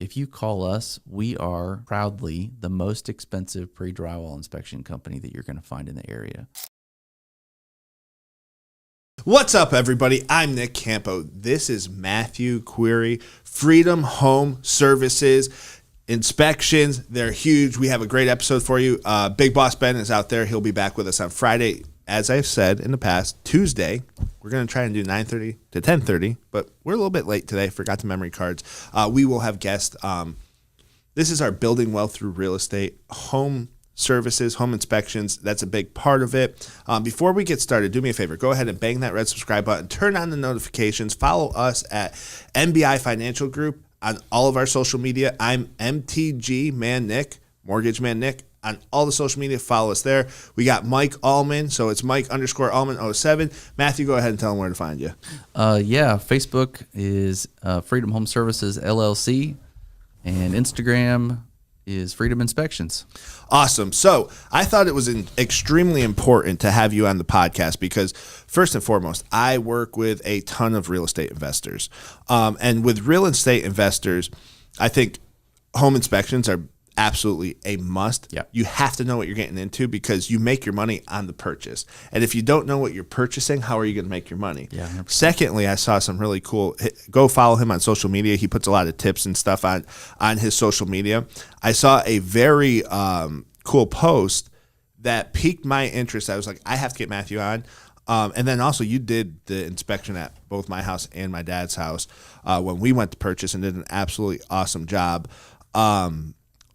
if you call us, we are proudly the most expensive pre-drywall inspection company that you're going to find in the area. What's up, everybody? I'm Nick Campo. This is Matthew Query, Freedom Home Services. Inspections, they're huge. We have a great episode for you. Big Boss Ben is out there. He'll be back with us on Friday. As I've said in the past, Tuesday, we're going to try and do 9:30 to 10:30, but we're a little bit late today. Forgot the memory cards. We will have guests. This is our building wealth through real estate, home services, home inspections. That's a big part of it. Before we get started, do me a favor. Go ahead and bang that red subscribe button. Turn on the notifications. Follow us at MBI Financial Group on all of our social media. I'm MTG Man Nick, Mortgage Man Nick. On all the social media, follow us there. We got Mike Allman, so it's Mike_Allman07. Matthew, go ahead and tell them where to find you. Facebook is Freedom Home Services LLC, and Instagram is Freedom Inspections. Awesome. So I thought it was extremely important to have you on the podcast because, first and foremost, I work with a ton of real estate investors. And with real estate investors, I think home inspections are absolutely a must. Yep. You have to know what you're getting into because you make your money on the purchase. And if you don't know what you're purchasing, how are you going to make your money? Yeah, 100%. Secondly, I saw some really cool, go follow him on social media. He puts a lot of tips and stuff on his social media. I saw a very cool post that piqued my interest. I was like, I have to get Matthew on. And then also you did the inspection at both my house and my dad's house when we went to purchase and did an absolutely awesome job.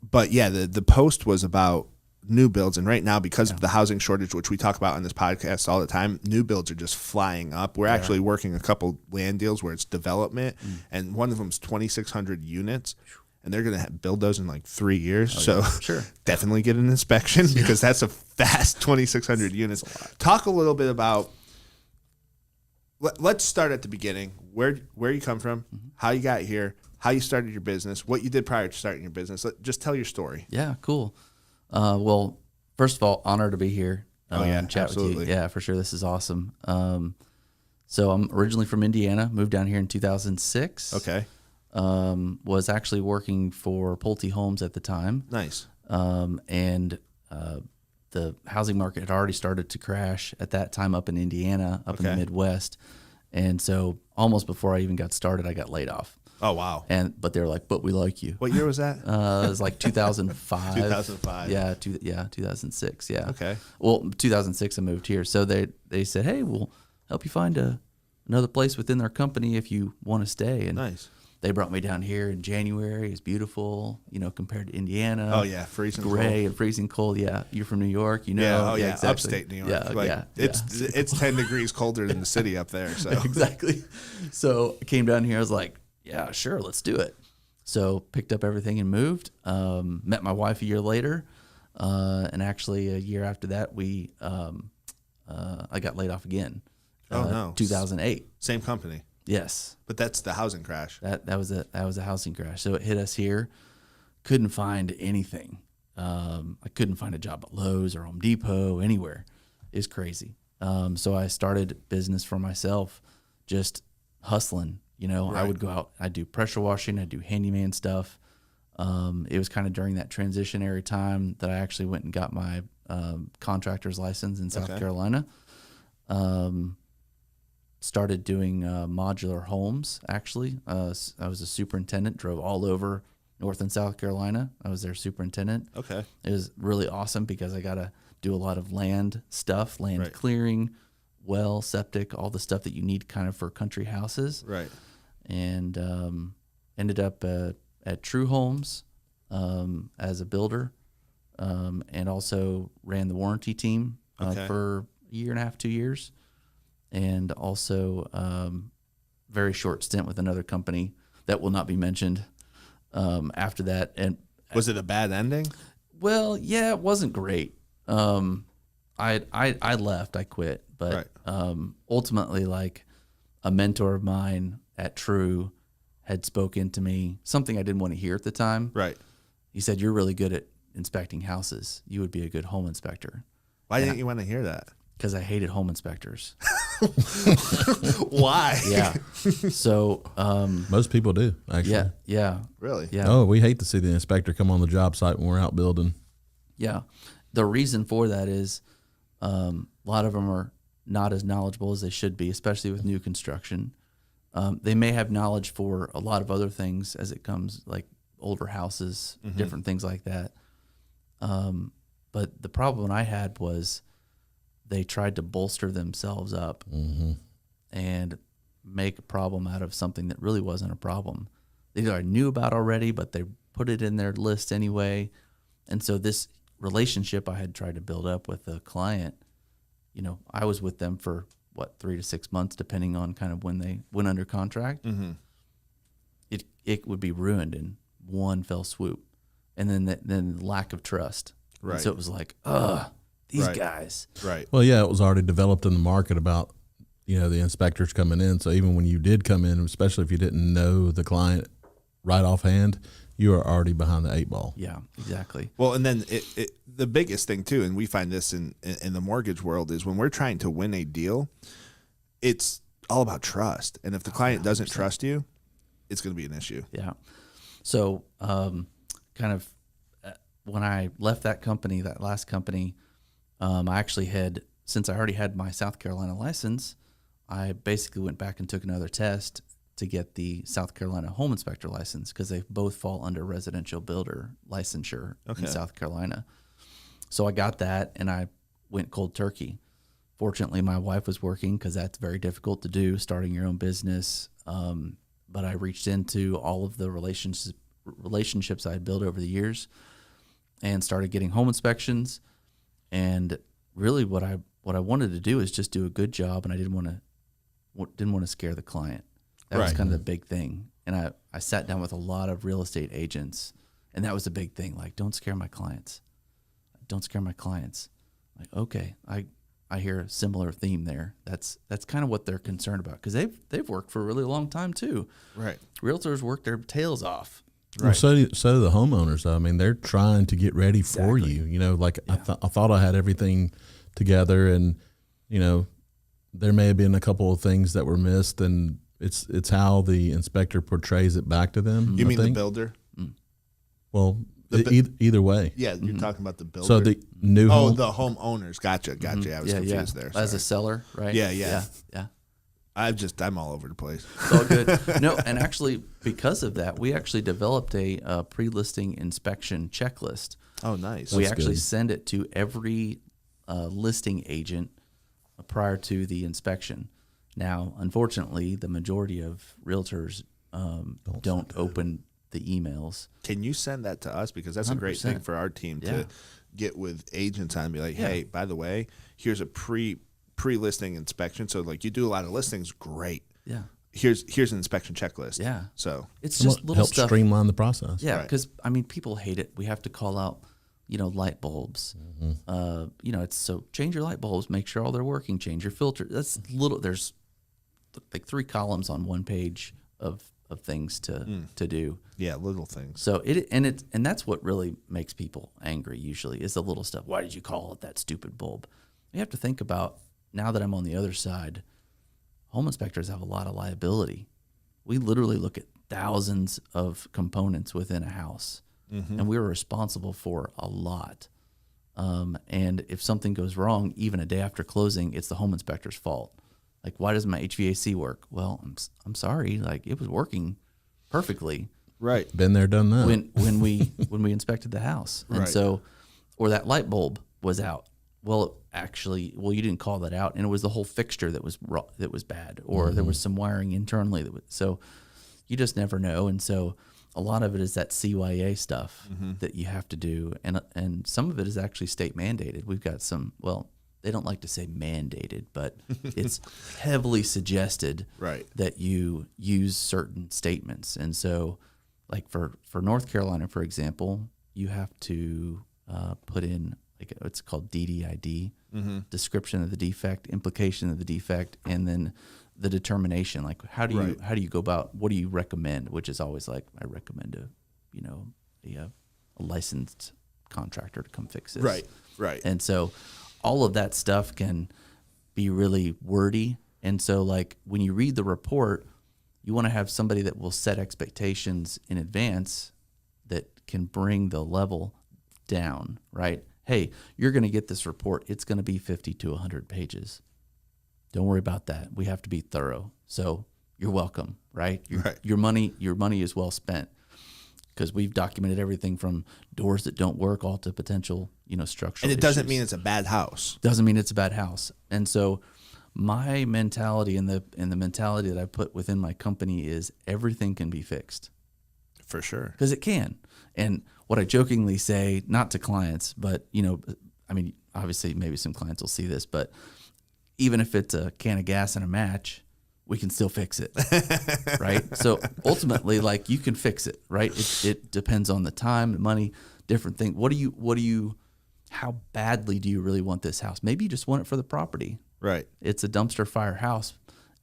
But yeah, the post was about new builds. And right now, because of the housing shortage, which we talk about on this podcast all the time, new builds are just flying up. We're actually working a couple land deals where it's development, and one of them is 2,600 units. And they're going to build those in like 3 years. Sure. Definitely get an inspection because that's a fast 2,600 units. Talk a little bit about, let's start at the beginning. Where you come from, how you got here, how you started your business, what you did prior to starting your business. Just tell your story. Yeah, cool. Well, first of all, honored to be here. Chat absolutely. with you. Yeah, for sure. This is awesome. So I'm originally from Indiana, moved down here in 2006. Okay. Was actually working for Pulte Homes at the time. Nice. And the housing market had already started to crash at that time up in Indiana, up in the Midwest. And so almost before I even got started, I got laid off. Oh, wow. But they were like, but we like you. What year was that? It was like 2005. 2005. Yeah, 2006. Yeah. Okay. Well, 2006 I moved here. So they said, hey, we'll help you find another place within our company if you want to stay. And Nice. they brought me down here in January. It's beautiful, compared to Indiana. Oh, yeah. Freezing gray cold. and freezing cold. Yeah. You're from New York, Yeah. Oh, yeah. Exactly. Upstate New York. Yeah. It's 10 degrees colder than the city up there. So Exactly. So I came down here. I was like, yeah, sure, let's do it. So picked up everything and moved. Met my wife a year later, and actually a year after that, I got laid off again. Oh, no. 2008. Same company. Yes. But that's the housing crash. That was a housing crash. So it hit us here. Couldn't find anything. I couldn't find a job at Lowe's or Home Depot, anywhere. It's crazy. So I started business for myself, just hustling. Right. I would go out, I'd do pressure washing, I'd do handyman stuff. It was kind of during that transitionary time that I actually went and got my contractor's license in South Carolina. Started doing modular homes, actually. I was a superintendent, drove all over North and South Carolina. I was their superintendent. Okay. It was really awesome because I got to do a lot of land stuff, land clearing, well, septic, all the stuff that you need kind of for country houses. Right. And ended up at Trough Homes as a builder, and also ran the warranty team for a year and a half, 2 years, and also very short stint with another company that will not be mentioned after that. And was it a bad ending? Well, yeah, it wasn't great. I left, I quit, but ultimately, like, a mentor of mine at Trough had spoken to me, something I didn't want to hear at the time. Right. He said, "You're really good at inspecting houses. You would be a good home inspector." Why didn't you want to hear that? Because I hated home inspectors. Why? Yeah. So, Most people do, actually. yeah, yeah. Really? Yeah. Oh, we hate to see the inspector come on the job site when we're out building. Yeah. The reason for that is a lot of them are not as knowledgeable as they should be, especially with new construction. They may have knowledge for a lot of other things as it comes, like older houses, different things like that. But the problem I had was they tried to bolster themselves up and make a problem out of something that really wasn't a problem. They either knew about already, but they put it in their list anyway. And so this relationship I had tried to build up with the client, you know, I was with them for 3 to 6 months, depending on kind of when they went under contract. It would be ruined in one fell swoop, and then lack of trust. Right. And so it was like, these guys. Right. Well, yeah, it was already developed in the market about, you know, the inspectors coming in. So even when you did come in, especially if you didn't know the client right offhand, you are already behind the 8 ball. Yeah, exactly. Well, and then the biggest thing too, and we find this in the mortgage world, is when we're trying to win a deal, it's all about trust. And if the client doesn't trust you, it's going to be an issue. Yeah. So, kind of when I left that company, that last company, I actually had, since I already had my South Carolina license, I basically went back and took another test to get the South Carolina home inspector license, because they both fall under residential builder licensure in South Carolina. So I got that and I went cold turkey. Fortunately, my wife was working, because that's very difficult to do, starting your own business. But I reached into all of the relationships I had built over the years and started getting home inspections. And really what I wanted to do is just do a good job, and I didn't want to scare the client. That was kind of the big thing. And I sat down with a lot of real estate agents, and that was a big thing. Like, don't scare my clients. Don't scare my clients. Like, okay, I hear a similar theme there. That's kind of what they're concerned about, because they've worked for a really long time too. Right. Realtors work their tails off. Well, so do the homeowners. I mean, they're trying to get ready for you. You know, like I thought I had everything together, and you know, there may have been a couple of things that were missed, and it's how the inspector portrays it back to them. You mean the builder? Well, either way. Yeah, you're talking about the builder. So the new home. the homeowners. Gotcha. I was confused there. As Sorry. a seller, right? Yeah. Yeah. I'm all over the place. It's all good. No, and actually, because of that, we actually developed a pre-listing inspection checklist. Oh, nice. We actually send it to every listing agent prior to the inspection. Now, unfortunately, the majority of realtors don't open the emails. Can you send that to us? Because that's a great 100%. thing for our team to get with agents on and be like, hey, by the way, here's a pre-listing inspection. So like, you do a lot of listings, great. Yeah. Here's an inspection checklist. Yeah. So It's just little help stuff. streamline the process. Yeah, Right. because I mean, people hate it. We have to call out, you know, light bulbs. You know, it's so change your light bulbs, make sure all they're working. Change your filter. That's little. There's like 3 columns on one page of things to do. yeah, little things. So and that's what really makes people angry. Usually, is the little stuff. Why did you call it that stupid bulb? You have to think about, now that I'm on the other side, home inspectors have a lot of liability. We literally look at thousands of components within a house, and we're responsible for a lot. And if something goes wrong, even a day after closing, it's the home inspector's fault. Like, why doesn't my HVAC work? Well, I'm sorry. Like, it was working perfectly. Right. Been there, done that. When we inspected the house, and Right. so, or that light bulb was out. Well, you didn't call that out, and it was the whole fixture that was bad, or there was some wiring internally so you just never know. And so a lot of it is that CYA stuff that you have to do, and some of it is actually state mandated. We've got some, well, they don't like to say mandated, but it's heavily suggested Right. that you use certain statements. And so, like for North Carolina, for example, you have to put in, like, it's called DDID, description of the defect, implication of the defect, and then the determination. Like, how do you go about, what do you recommend? Which is always like, I recommend a licensed contractor to come fix this. Right. And so all of that stuff can be really wordy, And so, like, when you read the report, you want to have somebody that will set expectations in advance that can bring the level down, right? Hey, you're going to get this report. It's going to be 50 to 100 pages. Don't worry about that. We have to be thorough. So you're welcome, right? Your money is well spent, because we've documented everything from doors that don't work all to potential, structural And it issues. doesn't mean it's a bad house. Doesn't mean it's a bad house. And so my mentality and the mentality that I put within my company is everything can be fixed. For sure. Because it can. And what I jokingly say, not to clients, but, obviously maybe some clients will see this, but even if it's a can of gas and a match, we can still fix it, right? So ultimately, like, you can fix it, right? It depends on the time, the money, different things. How badly do you really want this house? Maybe you just want it for the property. Right. It's a dumpster fire house,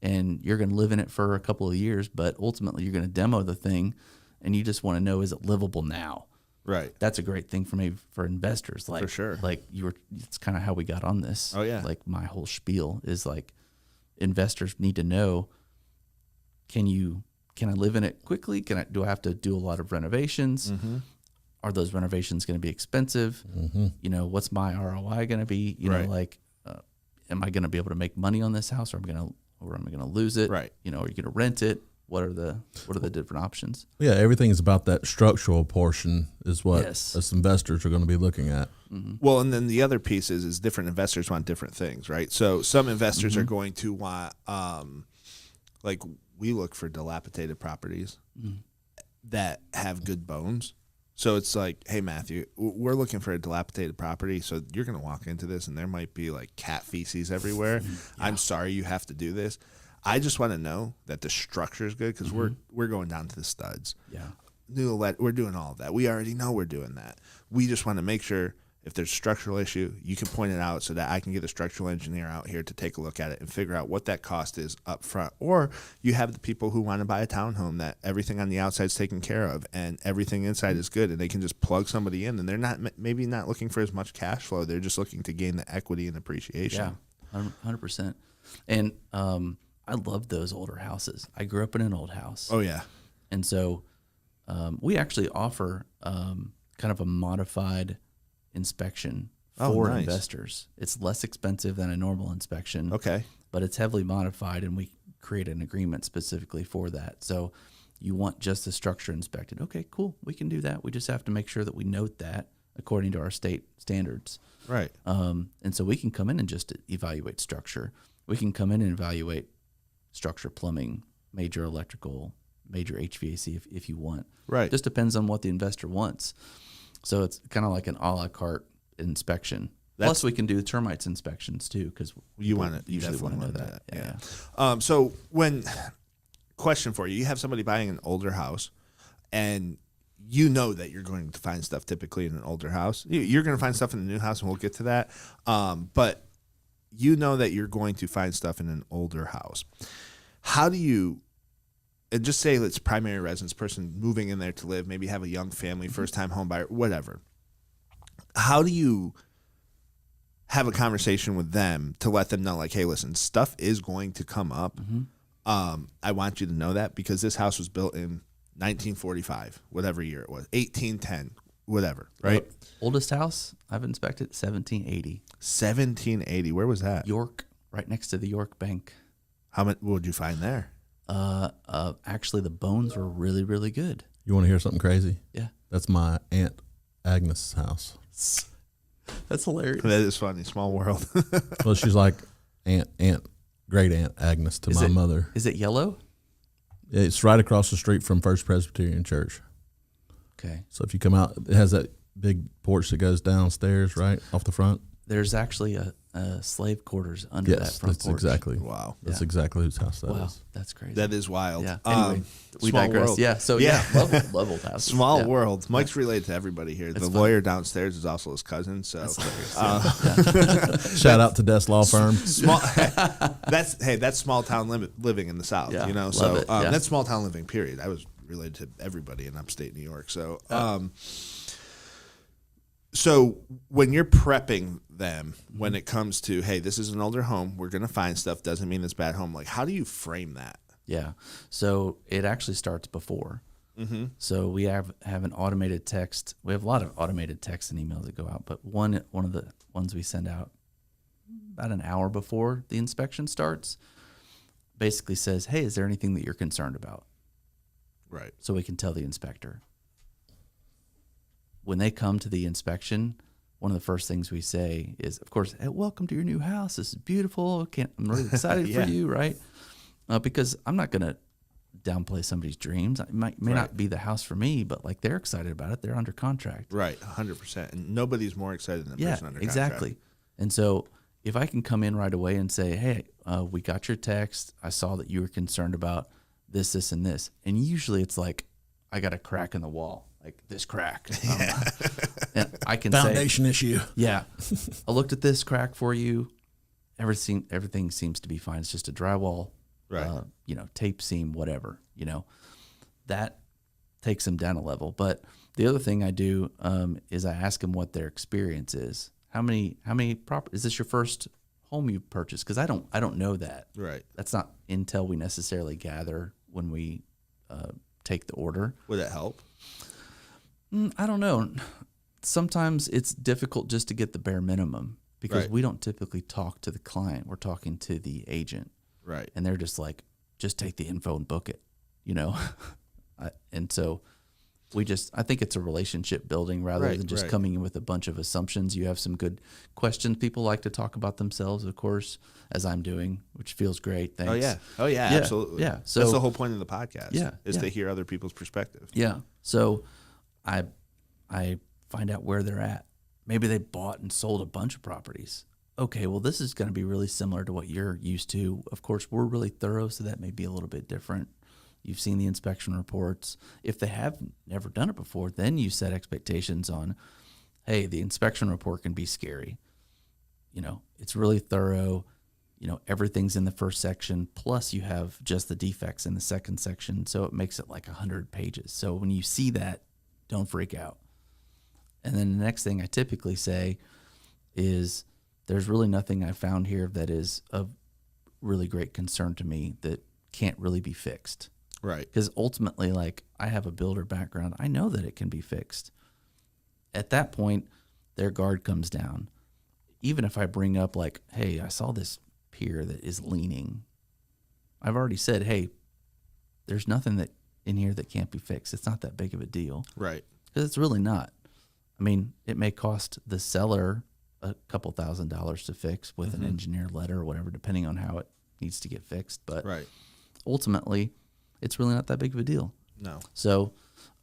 and you're going to live in it for a couple of years, but ultimately you're going to demo the thing, and you just want to know, is it livable now? Right. That's a great thing for investors. Like, for sure. Like it's kind of how we got on this. Oh yeah. Like, my whole spiel is like, investors need to know, can I live in it quickly? Do I have to do a lot of renovations? Mm-hmm. Are those renovations going to be expensive? Mm-hmm. What's my ROI going to be? Am I going to be able to make money on this house, or am I going to lose it? Right. Are you going to rent it? What are the different options? Yeah, everything is about that structural portion is what Yes. us investors are going to be looking at. Mm-hmm. Well, and then the other piece is different investors want different things, right? So some investors are going to want, like, we look for dilapidated properties that have good bones. So it's like, hey, Matthew, we're looking for a dilapidated property. So you're going to walk into this and there might be like cat feces everywhere. I'm sorry you have to do this. I just want to know that the structure is good, because we're going down to the studs. Yeah. We're doing all of that. We already know we're doing that. We just want to make sure if there's a structural issue, you can point it out so that I can get a structural engineer out here to take a look at it and figure out what that cost is up front. Or you have the people who want to buy a townhome that everything on the outside is taken care of and everything inside is good, and they can just plug somebody in, and they're maybe not looking for as much cash flow. They're just looking to gain the equity and appreciation. Yeah, 100%. And I love those older houses. I grew up in an old house. Oh, yeah. And so we actually offer kind of a modified inspection for nice. investors. It's less expensive than a normal inspection. Okay. But it's heavily modified, and we create an agreement specifically for that. So you want just the structure inspected. Okay, cool. We can do that. We just have to make sure that we note that according to our state standards. Right. And so we can come in and just evaluate structure. We can come in and evaluate structure, plumbing, major electrical, major HVAC if you want. Right. Just depends on what the investor wants. So it's kind of like an a la carte inspection. Plus, we can do termites inspections too, because You want to usually definitely want to know want that. Yeah. So question for you: you have somebody buying an older house, and you know that you're going to find stuff typically in an older house. You're going to find stuff in a new house, and we'll get to that. But you know that you're going to find stuff in an older house. How do you? And just say it's primary residence person moving in there to live, maybe have a young family, first time home buyer, whatever. How do you have a conversation with them to let them know, like, hey, listen, stuff is going to come up. I want you to know that, because this house was built in 1945, whatever year it was, 1810, whatever, right? Oldest house I've inspected, 1780. 1780. Where was that? York, right next to the York Bank. How much would you find there? Actually, the bones were really, really good. You want to hear something crazy? Yeah. That's my Aunt Agnes' house. That's hilarious. That is funny. Small world. Well, she's like great Aunt Agnes to my mother. Is it yellow? It's right across the street from First Presbyterian Church. Okay. So if you come out, it has that big porch that goes downstairs, right off the front. There's actually a slave quarters under that Yes, front that's porch. exactly. Wow. That's exactly whose house that is. Wow, that's crazy. That is wild. Yeah. Anyway, we small digress. world. Yeah. So leveled house. Small world. Mike's related to everybody here. The lawyer downstairs is also his cousin. So That's hilarious. Shout out to Des Law Firm. small. That's small town living in the South. Yeah, You know, love so it, yeah. that's small town living. Period. I was related to everybody in upstate New York. So So when you're prepping them, when it comes to, hey, this is an older home, we're going to find stuff, doesn't mean it's bad home. Like, how do you frame that? Yeah. So it actually starts before. Mm-hmm. So we have an automated text. We have a lot of automated texts and emails that go out, but one of the ones we send out about an hour before the inspection starts basically says, hey, is there anything that you're concerned about? Right. So we can tell the inspector. When they come to the inspection, one of the first things we say is, of course, hey, welcome to your new house. This is beautiful. I'm really excited Yeah. for you, right? Because I'm not going to downplay somebody's dreams. It may not be the house for me, but like they're excited about it. They're under contract. Right, 100%. And nobody's more excited than the person under contract. Exactly. And so if I can come in right away and say, hey, we got your text. I saw that you were concerned about this, and this. And usually it's like, I got a crack in the wall, like this crack. And I can Foundation issue. Yeah. I looked at this crack for you. Everything seems to be fine. It's just a drywall, Right. Tape seam, whatever, that takes them down a level. But the other thing I do is I ask them what their experience is. How many is this your first home you've purchased? Because I don't know that. Right. That's not intel we necessarily gather when we take the order. Would it help? I don't know. Sometimes it's difficult just to get the bare minimum because Right. we don't typically talk to the client. We're talking to the agent. Right. And they're just like, just take the info and book it, and so I think it's a relationship building rather Right, than just right. coming in with a bunch of assumptions. You have some good questions. People like to talk about themselves, of course, as I'm doing, which feels great. Thanks. Oh yeah, Yeah, absolutely. yeah. That's So- the whole point of the podcast. Yeah, is yeah. to hear other people's perspective. Yeah. So I find out where they're at. Maybe they bought and sold a bunch of properties. Okay, well, this is going to be really similar to what you're used to. Of course, we're really thorough, so that may be a little bit different. You've seen the inspection reports. If they have never done it before, then you set expectations on, hey, the inspection report can be scary. It's really thorough. Everything's in the first section, plus you have just the defects in the second section, so it makes it like 100 pages. So when you see that, don't freak out. And then the next thing I typically say is, there's really nothing I found here that is of really great concern to me that can't really be fixed. Right. Because ultimately, like, I have a builder background. I know that it can be fixed. At that point, their guard comes down. Even if I bring up like, hey, I saw this pier that is leaning. I've already said, hey, there's nothing that in here that can't be fixed. It's not that big of a deal. Right. Because it's really not. I mean, it may cost the seller a couple $1,000s to fix with an engineer letter or whatever, depending on how it needs to get fixed. But Right. ultimately, it's really not that big of a deal. No. So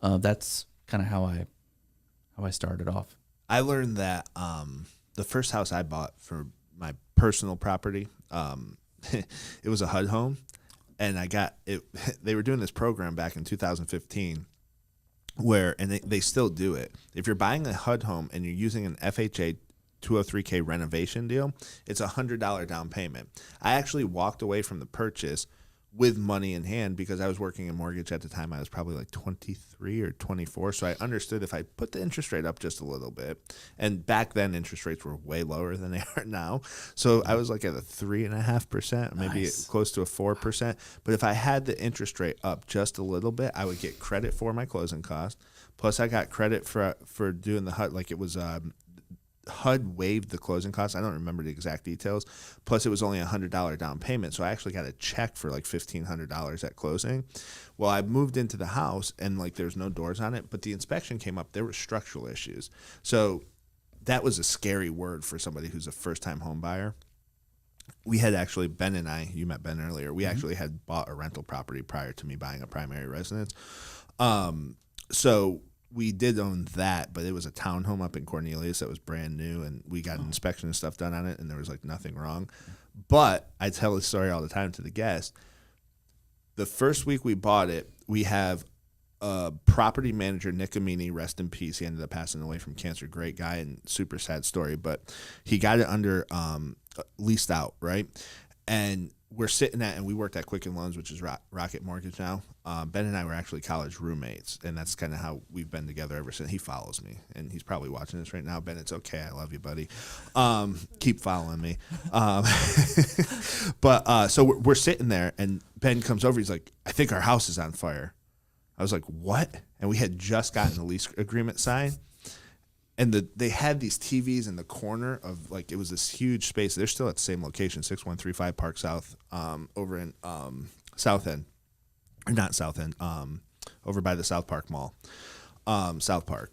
that's kind of how I started off. I learned that the first house I bought for my personal property, it was a HUD home, and I got it. They were doing this program back in 2015 and they still do it. If you're buying a HUD home and you're using an FHA 203K renovation deal, it's $100 down payment. I actually walked away from the purchase with money in hand because I was working in mortgage at the time. I was probably like 23 or 24. So I understood if I put the interest rate up just a little bit, and back then interest rates were way lower than they are now. So I was like at a 3.5%, maybe Nice. close to a 4%. But if I had the interest rate up just a little bit, I would get credit for my closing cost. Plus I got credit for doing the HUD, like it was HUD waived the closing costs. I don't remember the exact details. Plus, it was only $100 down payment, so I actually got a check for like $1,500 at closing. Well, I moved into the house, and like there's no doors on it, but the inspection came up. There were structural issues. So that was a scary word for somebody who's a first-time home buyer. We had actually, Ben and I, you met Ben earlier, we actually had bought a rental property prior to me buying a primary residence. So we did own that, but it was a townhome up in Cornelius that was brand new, and we got inspection and stuff done on it, and there was like nothing wrong. But I tell this story all the time to the guests. The first week we bought it, we have a property manager, Nick Amini, rest in peace. He ended up passing away from cancer. Great guy and super sad story, but he got it under leased out, right? And we're sitting at, and we worked at Quicken Loans, which is Rocket Mortgage now. Ben and I were actually college roommates, and that's kind of how we've been together ever since. He follows me, and he's probably watching this right now. Ben, it's okay. I love you, buddy. Keep following me. So we're sitting there, and Ben comes over. He's like, I think our house is on fire. I was like, what? And we had just gotten the lease agreement signed. And they had these TVs in the corner of, like, it was this huge space. They're still at the same location, 6135 Park South, over in South End. Or not South End, over by the South Park Mall, South Park.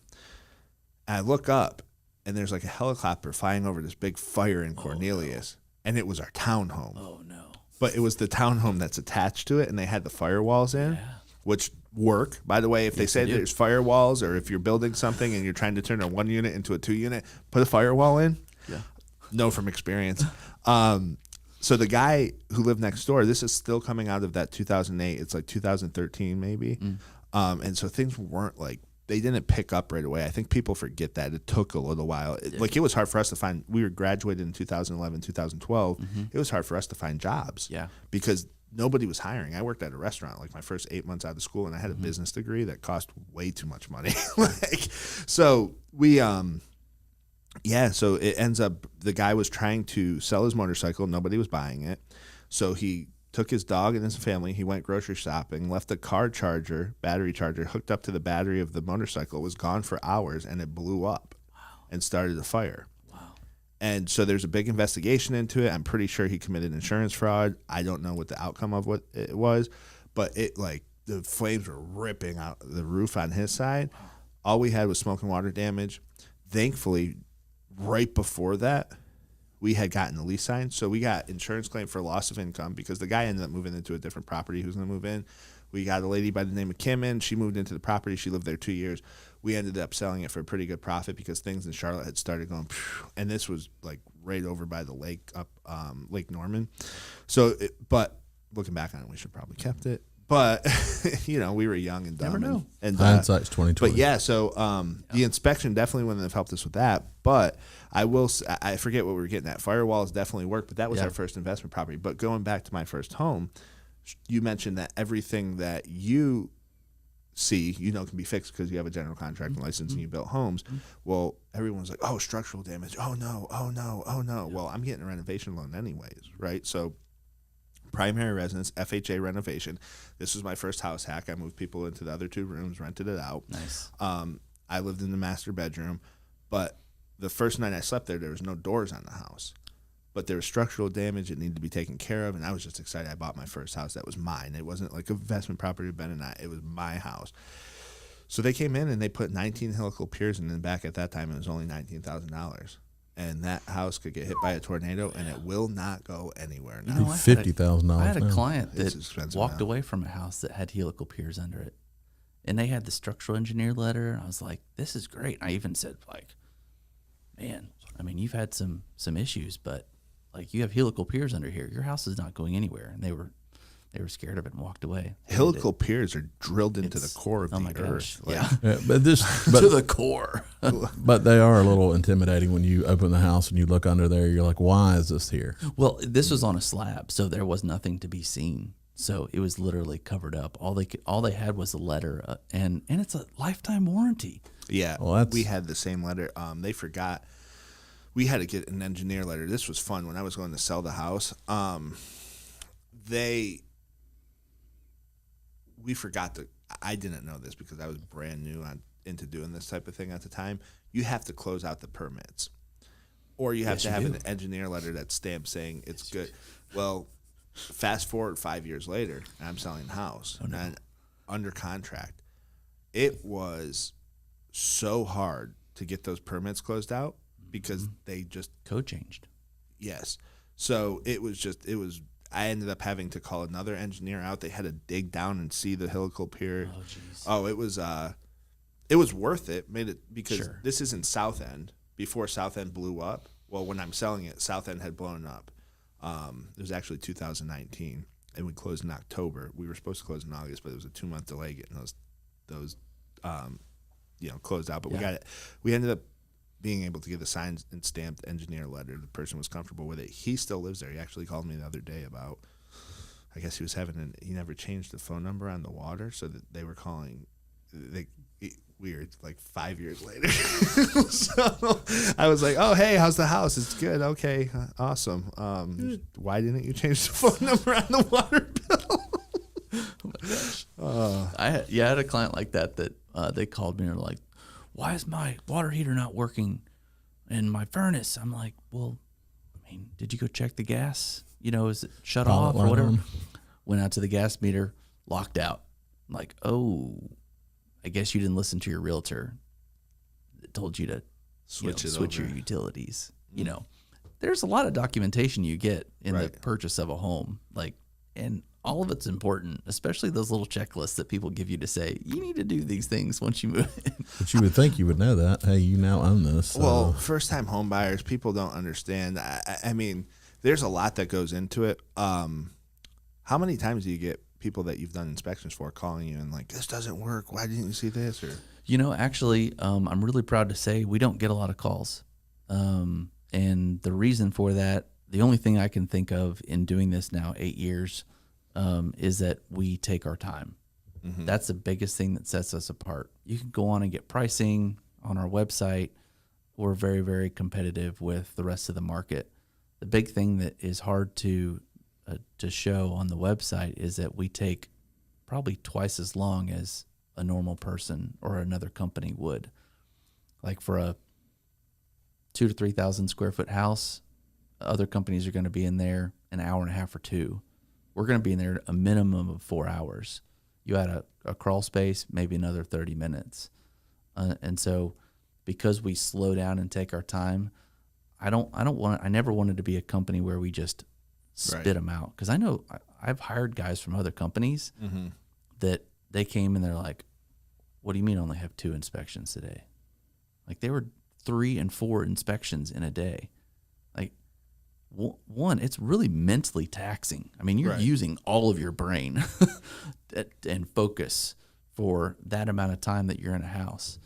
And I look up, and there's like a helicopter flying over this big fire in Cornelius. No. And it was our townhome. Oh, no. But it was the townhome that's attached to it, and they had the firewalls in, which work. By the way, if they say there's firewalls, or if you're building something and you're trying to turn a 1 unit into a 2 unit, put a firewall in. Yeah. Know from experience. So the guy who lived next door, this is still coming out of that 2008. It's like 2013 maybe. And so things weren't like, they didn't pick up right away. I think people forget that. It took a little while. Like, it was hard for us to find, we were graduated in 2011, 2012. It was hard for us to find jobs. Yeah. Because nobody was hiring. I worked at a restaurant like my first 8 months out of school, and I had a business degree that cost way too much money. So we, so it ends up, the guy was trying to sell his motorcycle. Nobody was buying it. So he took his dog and his family. He went grocery shopping, left the car charger, battery charger, hooked up to the battery of the motorcycle, was gone for hours, and it blew up and started a fire. And so there's a big investigation into it. I'm pretty sure he committed insurance fraud. I don't know what the outcome of what it was, but it, like, the flames were ripping out the roof on his side. All we had was smoke and water damage. Thankfully, right before that, we had gotten the lease signed. So we got insurance claim for loss of income because the guy ended up moving into a different property who's going to move in. We got a lady by the name of Kim in. She moved into the property. She lived there 2 years. We ended up selling it for a pretty good profit because things in Charlotte had started going, and this was like right over by the lake up Lake Norman. So, but looking back on it, we should probably kept it. But we were young and dumb. Never know. And hindsight's 2020. But yeah, so the inspection definitely wouldn't have helped us with that. But I forget what we were getting at. Firewalls definitely worked, but that was our first investment property. But going back to my first home, you mentioned that everything that you see, can be fixed because you have a general contracting license and you built homes. Well, everyone's like, oh, structural damage. Oh, no. Well, I'm getting a renovation loan anyways, right? So primary residence, FHA renovation. This was my first house hack. I moved people into the other 2 rooms, rented it out. Nice. I lived in the master bedroom, but the first night I slept there was no doors on the house. But there was structural damage. It needed to be taken care of, and I was just excited. I bought my first house. That was mine. It wasn't like an investment property of Ben and I. It was my house. So they came in, and they put 19 helical piers in, and back at that time, it was only $19,000. And that house could get hit by a tornado, and it will not go anywhere now. $50,000. I had a client that walked away from a house that had helical piers under it, and they had the structural engineer letter, and I was like, this is great. I even said, like, man, I mean, you've had some issues, but like, you have helical piers under here. Your house is not going anywhere. And they were scared of it and walked away. Helical piers are drilled into the core of the earth. Like, but to the core. But they are a little intimidating when you open the house and you look under there. You're like, why is this here? Well, this was on a slab, so there was nothing to be seen. So it was literally covered up. All they had was a letter, and it's a lifetime warranty. Yeah, well, we had the same letter. They forgot. We had to get an engineer letter. This was fun when I was going to sell the house. We forgot to. I didn't know this because I was brand new into doing this type of thing at the time. You have to close out the permits, or you have to have an engineer letter that's stamped saying it's good. Well, fast forward 5 years later, and I'm selling the house and under contract. It was so hard to get those permits closed out because they just code changed. Yes. So it was I ended up having to call another engineer out. They had to dig down and see the helical pier. Oh, jeez. Oh, it was worth it. Made it because this is in South End. Before South End blew up. Well, when I'm selling it, South End had blown up. It was actually 2019, and we closed in October. We were supposed to close in August, but it was a 2-month delay getting those closed out. But we got it. We ended up being able to get a signed and stamped engineer letter. The person was comfortable with it. He still lives there. He actually called me the other day about I guess he was he never changed the phone number on the water, so that they were calling. Weird, like 5 years later. So I was like, "Oh, hey, how's the house? It's good. Okay, awesome. Why didn't you change the phone number on the water bill?" Oh my gosh. I had a client like that they called me and were like, "Why is my water heater not working in my furnace?" I'm like, "Well, I mean, did you go check the gas? Is it shut off or whatever?" Went out to the gas meter, locked out. I'm like, "Oh, I guess you didn't listen to your realtor that told you to switch your utilities." There's a lot of documentation you get in the purchase of a home, and all of it's important, especially those little checklists that people give you to say, you need to do these things once you move in. But you would think you would know that. Hey, you now own this. So. Well, first-time home buyers, people don't understand. I mean, there's a lot that goes into it. How many times do you get people that you've done inspections for calling you and like, this doesn't work, why didn't you see this? Or actually, I'm really proud to say we don't get a lot of calls. And the reason for that, the only thing I can think of in doing this now 8 years, is that we take our time. Mm-hmm. That's the biggest thing that sets us apart. You can go on and get pricing on our website. We're very, very competitive with the rest of the market. The big thing that is hard to show on the website is that we take probably twice as long as a normal person or another company would. Like for a 2,000 to 3,000 square foot house, other companies are going to be in there an hour and a half or 2. We're going to be in there a minimum of 4 hours. You add a crawl space, maybe another 30 minutes. And so because we slow down and take our time, I never wanted to be a company where we just spit them out. Because I know I've hired guys from other companies that they came and they're like, "What do you mean only have 2 inspections today?" Like they were 3 and 4 inspections in a day. Like one, it's really mentally taxing. I mean, you're using all of your brain and focus for that amount of time that you're in a house.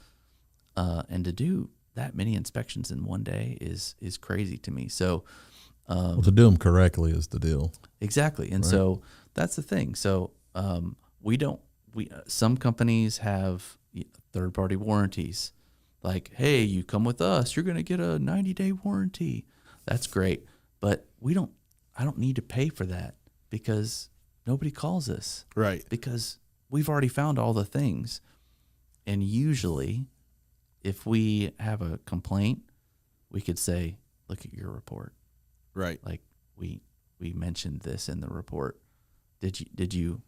And to do that many inspections in one day is crazy to me. So, to do them correctly is the deal. Exactly. And so that's the thing. So, some companies have third-party warranties. Like, hey, you come with us, you're going to get a 90-day warranty. That's great. But I don't need to pay for that because nobody calls us. Right. Because we've already found all the things. And usually, if we have a complaint, we could say, look at your report. Right. Like we mentioned this in the report. Did you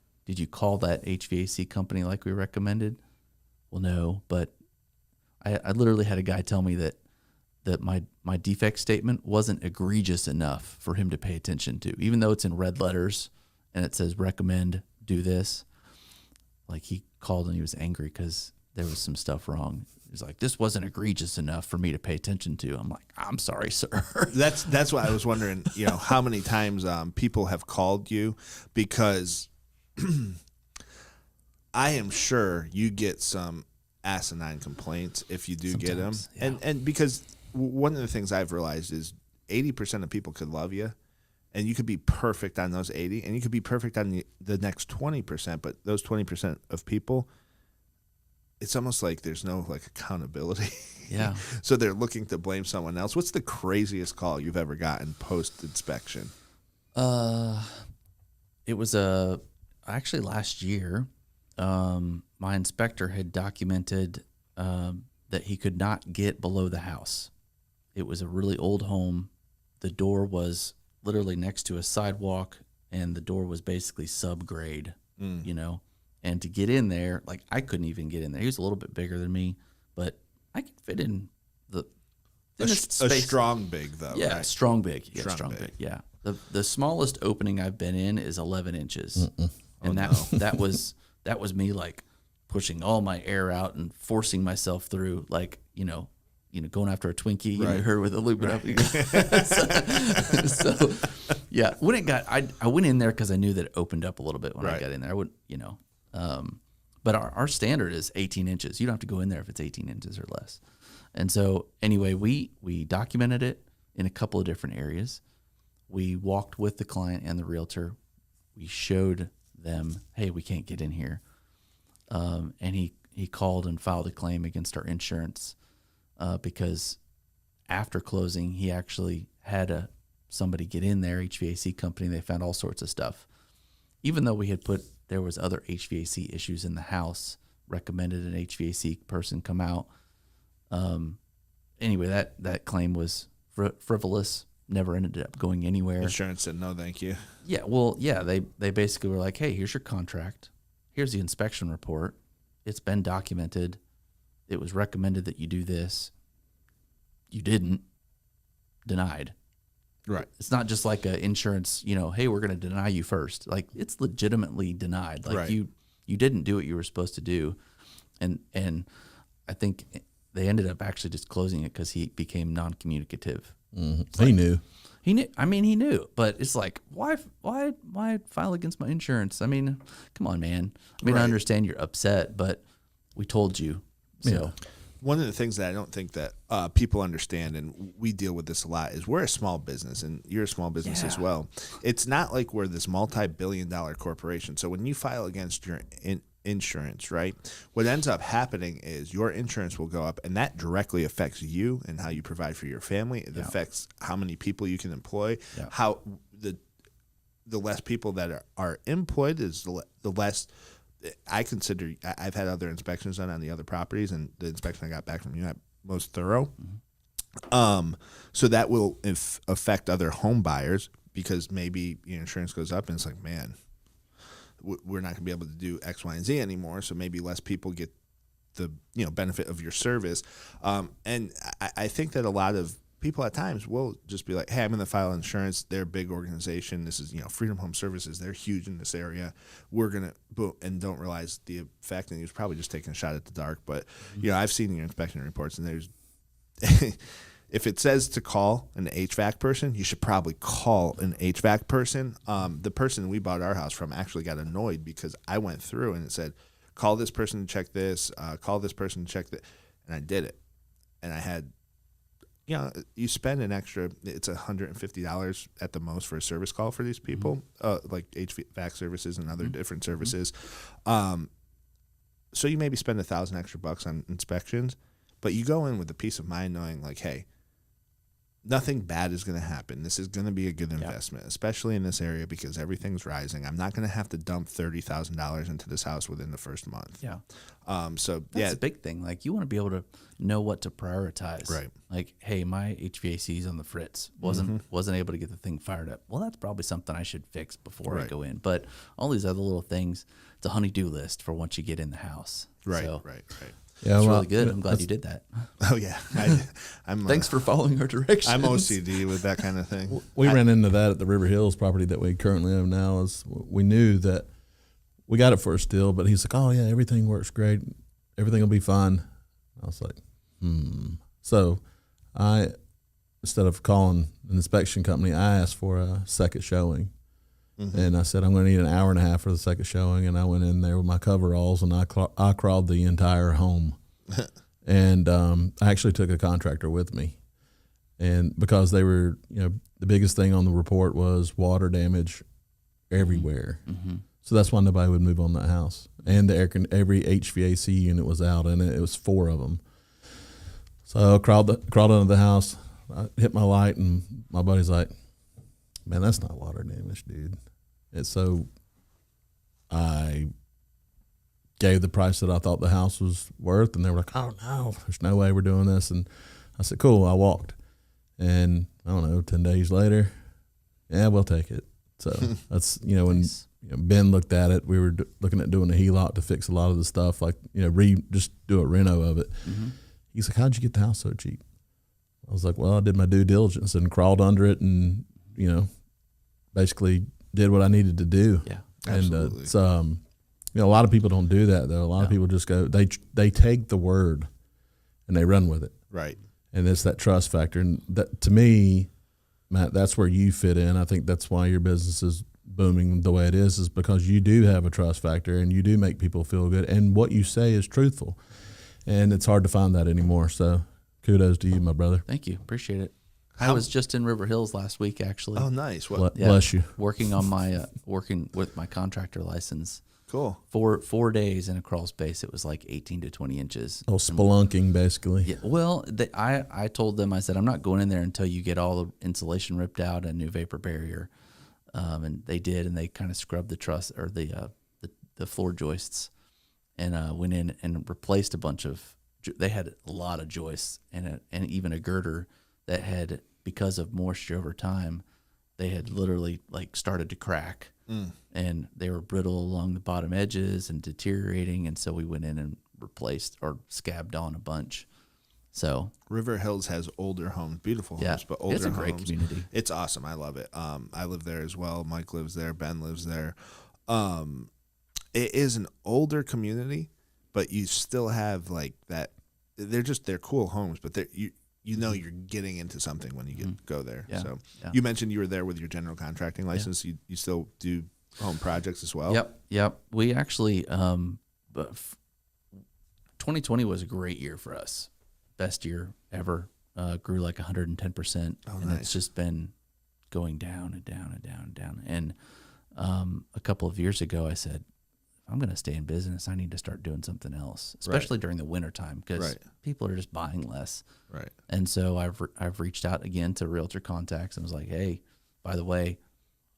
call that HVAC company like we recommended? Well, no, but I literally had a guy tell me that my defect statement wasn't egregious enough for him to pay attention to, even though it's in red letters and it says recommend do this. Like he called and he was angry because there was some stuff wrong. He's like, this wasn't egregious enough for me to pay attention to. I'm like, I'm sorry, sir. That's why I was wondering, how many times people have called you, because I am sure you get some asinine complaints if you do sometimes, get them. Yeah. And because one of the things I've realized is 80% of people could love you, and you could be perfect on those 80, and you could be perfect on the next 20%, but those 20% of people, it's almost like there's no accountability. Yeah. So they're looking to blame someone else. What's the craziest call you've ever gotten post-inspection? It was actually last year. My inspector had documented that he could not get below the house. It was a really old home. The door was literally next to a sidewalk, and the door was basically subgrade, And to get in there, I couldn't even get in there. He was a little bit bigger than me, but I could fit in the a strong big though. Yeah, right? strong big. Yeah, strong big. Yeah. The smallest opening I've been in is 11 inches, and that was me pushing all my air out and forcing myself through, going after a Twinkie, her with a loop up. So yeah, when I went in there because I knew that it opened up a little bit when I got in there. I wouldn't, but our standard is 18 inches. You don't have to go in there if it's 18 inches or less. And so anyway, we documented it in a couple of different areas. We walked with the client and the realtor we showed them, hey, we can't get in here. And he called and filed a claim against our insurance because after closing, he actually had somebody get in there, HVAC company. They found all sorts of stuff. Even though we had there was other HVAC issues in the house, recommended an HVAC person come out. Anyway, that claim was frivolous, never ended up going anywhere. Insurance said no, thank you. Yeah, well, yeah, they basically were like, hey, here's your contract. Here's the inspection report. It's been documented. It was recommended that you do this. You didn't. Denied. Right. It's not just like an insurance, hey, we're going to deny you first. Like, it's legitimately denied. Like, right. you didn't do what you were supposed to do. And I think they ended up actually just closing it because he became non-communicative. Mm-hmm. He knew. He knew. I mean, he knew, but it's like, why file against my insurance? I mean, come on, man. I mean, right. I understand you're upset, but we told you. So, Yeah. One of the things that I don't think that people understand, and we deal with this a lot, is we're a small business, and you're a small business as well. It's not like we're this multi-billion-dollar corporation. So when you file against your insurance, right, what ends up happening is your insurance will go up, and that directly affects you and how you provide for your family. It affects how many people you can employ. Yeah. How the less people that are employed is the less. I consider, I've had other inspections done on the other properties, and the inspection I got back from you got most thorough. Mm-hmm. So that will affect other home buyers, because maybe your insurance goes up and it's like, man, we're not going to be able to do X, Y, and Z anymore. So maybe less people get the benefit of your service. And I think that a lot of people at times will just be like, hey, I'm going to file insurance. They're a big organization. This is, Freedom Home Services. They're huge in this area. We're going to, and don't realize the effect. And he was probably just taking a shot at the dark. But, I've seen your inspection reports, and there's, if it says to call an HVAC person, you should probably call an HVAC person. The person we bought our house from actually got annoyed because I went through and it said, call this person to check this, call this person to check that. And I did it. And I had, you spend an extra, it's $150 at the most for a service call for these people, like HVAC services and other different services. So you maybe spend $1,000 extra bucks on inspections, but you go in with the peace of mind knowing, like, hey, nothing bad is going to happen. This is going to be a good investment, especially in this area, because everything's rising. I'm not going to have to dump $30,000 into this house within the first month. Yeah. So that's a big thing. Like, you want to be able to know what to prioritize. Right. Like, hey, my HVAC's on the fritz. Wasn't able to get the thing fired up. Well, that's probably something I should fix before I go in. But all these other little things, it's a honey-do list for once you get in the house. Right. So, Right. Yeah, it's really good. I'm glad you did that. Oh yeah. I'm Thanks for following our directions. I'm OCD with that kind of thing. We ran into that at the River Hills property that we currently own now. Is we knew that we got it for a steal, but he's like, oh yeah, everything works great, everything will be fine. I was like, So I, instead of calling an inspection company, I asked for a second showing. And I said, I'm going to need an hour and a half for the second showing. And I went in there with my coveralls, and I crawled the entire home. And I actually took a contractor with me. And because they were, the biggest thing on the report was water damage everywhere. So that's why nobody would move on that house. And every HVAC unit was out, and it was 4 of them. So I crawled under the house. I hit my light, and my buddy's like, man, that's not water damage, dude. And so I gave the price that I thought the house was worth, and they were like, oh, no, there's no way we're doing this. And I said, cool, I walked. And I don't know, 10 days later, yeah, we'll take it. So that's, when Ben looked at it, we were looking at doing a HELOC to fix a lot of the stuff, like, just do a reno of it. He's like, how'd you get the house so cheap? I was like, well, I did my due diligence and crawled under it and, basically did what I needed to do. Yeah, absolutely. And a lot of people don't do that, though. A lot of people just go, they take the word and they run with it. Right. And it's that trust factor. And that, to me, Matt, that's where you fit in. I think that's why your business is booming the way it is because you do have a trust factor and you do make people feel good. And what you say is truthful. And it's hard to find that anymore. So kudos to you, my brother. Thank you. Appreciate it. I was just in River Hills last week, actually. Oh, nice. Bless you. Working on my working with my contractor license. Cool. 4 days in a crawl space. It was like 18 to 20 inches. Oh, spelunking, basically. Yeah. Well, I told them, I said, I'm not going in there until you get all the insulation ripped out and new vapor barrier. And they did, and they kind of scrubbed the truss or the floor joists, and went in and replaced a bunch of. They had a lot of joists and even a girder that had, because of moisture over time, they had literally like started to crack. And they were brittle along the bottom edges and deteriorating, and so we went in and replaced or scabbed on a bunch. So River Hills has older homes, beautiful homes, but older homes. It's a great community. It's awesome. I love it. I live there as well. Mike lives there. Ben lives there. It is an older community, but you still have like that. They're cool homes, but you know you're getting into something when you go there. Yeah. So you mentioned you were there with your general contracting license. You still do home projects as well? Yep. We actually, 2020 was a great year for us. Best year ever. Grew like 110%. Oh, and nice. It's just been going down and down and down and down. And a couple of years ago, I said, I'm going to stay in business. I need to start doing something else, especially during the wintertime, because people are just buying less. Right. And so I've reached out again to realtor contacts and was like, hey, by the way,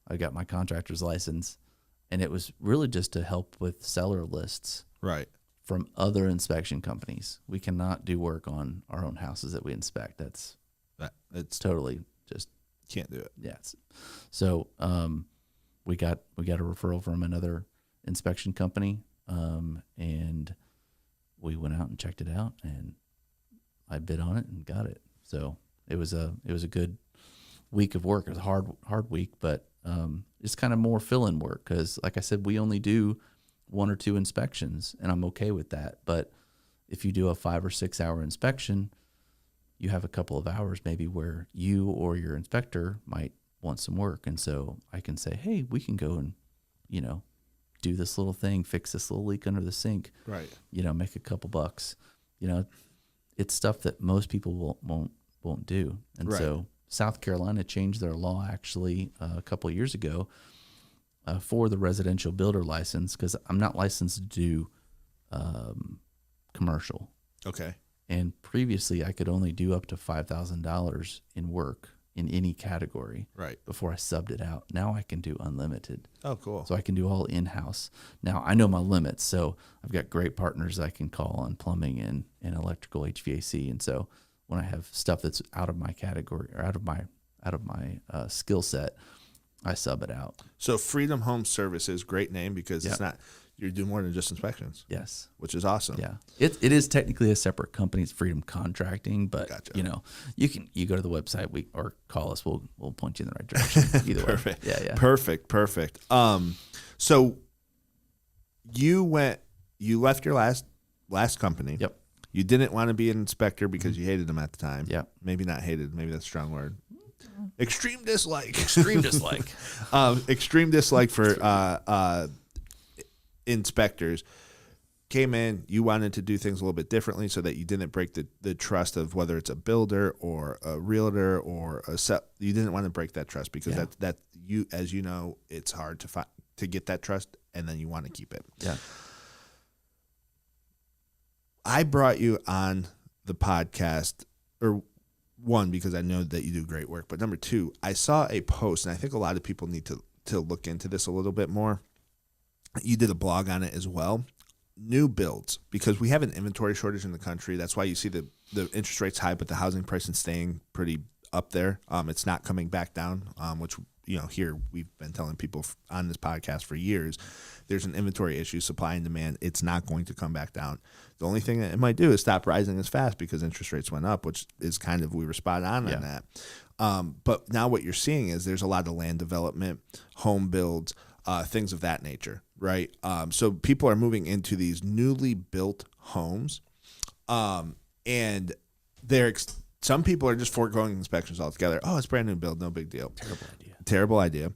I got my contractor's license. And it was really just to help with seller lists from other inspection companies. We cannot do work on our own houses that we inspect. It's totally just can't do it. Yeah. So we got a referral from another inspection company, and we went out and checked it out, and I bid on it and got it. So it was a good week of work. It was a hard week, but it's kind of more fill-in work because, like I said, we only do 1 or 2 inspections, and I'm okay with that. But if you do a 5 or 6 hour inspection, you have a couple of hours maybe where you or your inspector might want some work, and so I can say, hey, we can go and do this little thing, fix this little leak under the sink, make a couple bucks. It's stuff that most people won't do. And so South Carolina changed their law actually a couple of years ago for the residential builder license, because I'm not licensed to do commercial. Okay. And previously I could only do up to $5,000 in work in any category before I subbed it out. Now I can do unlimited. Oh, cool. So I can do all in-house. Now I know my limits, so I've got great partners I can call on plumbing and electrical HVAC. And so when I have stuff that's out of my category or out of my skill set, I sub it out. So Freedom Home Services, great name, because it's not, you're doing more than just inspections. Yes. Which is awesome. Yeah. It is technically a separate company. It's Freedom Contracting, but you go to the website or call us. We'll point you in the right direction. Either Perfect. way. Yeah. Perfect. So you left your last company. Yep. You didn't want to be an inspector because you hated them at the time. Yeah. Maybe not hated. Maybe that's a strong word. Extreme dislike. Extreme dislike. Extreme dislike for inspectors. Came in, you wanted to do things a little bit differently so that you didn't break the trust of whether it's a builder or a realtor or you didn't want to break that trust because that you, as you know, it's hard to get that trust, and then you want to keep it. Yeah. I brought you on the podcast, or one, because I know that you do great work, but number 2, I saw a post, and I think a lot of people need to look into this a little bit more. You did a blog on it as well. New builds, because we have an inventory shortage in the country. That's why you see the interest rates high, but the housing price is staying pretty up there. It's not coming back down, which, here we've been telling people on this podcast for years. There's an inventory issue, supply and demand. It's not going to come back down. The only thing that it might do is stop rising as fast because interest rates went up, which is kind of, we were spot on that. But now what you're seeing is there's a lot of land development, home builds, things of that nature, right? So people are moving into these newly built homes, and some people are just foregoing inspections altogether. Oh, it's brand new build, no big deal. Terrible idea.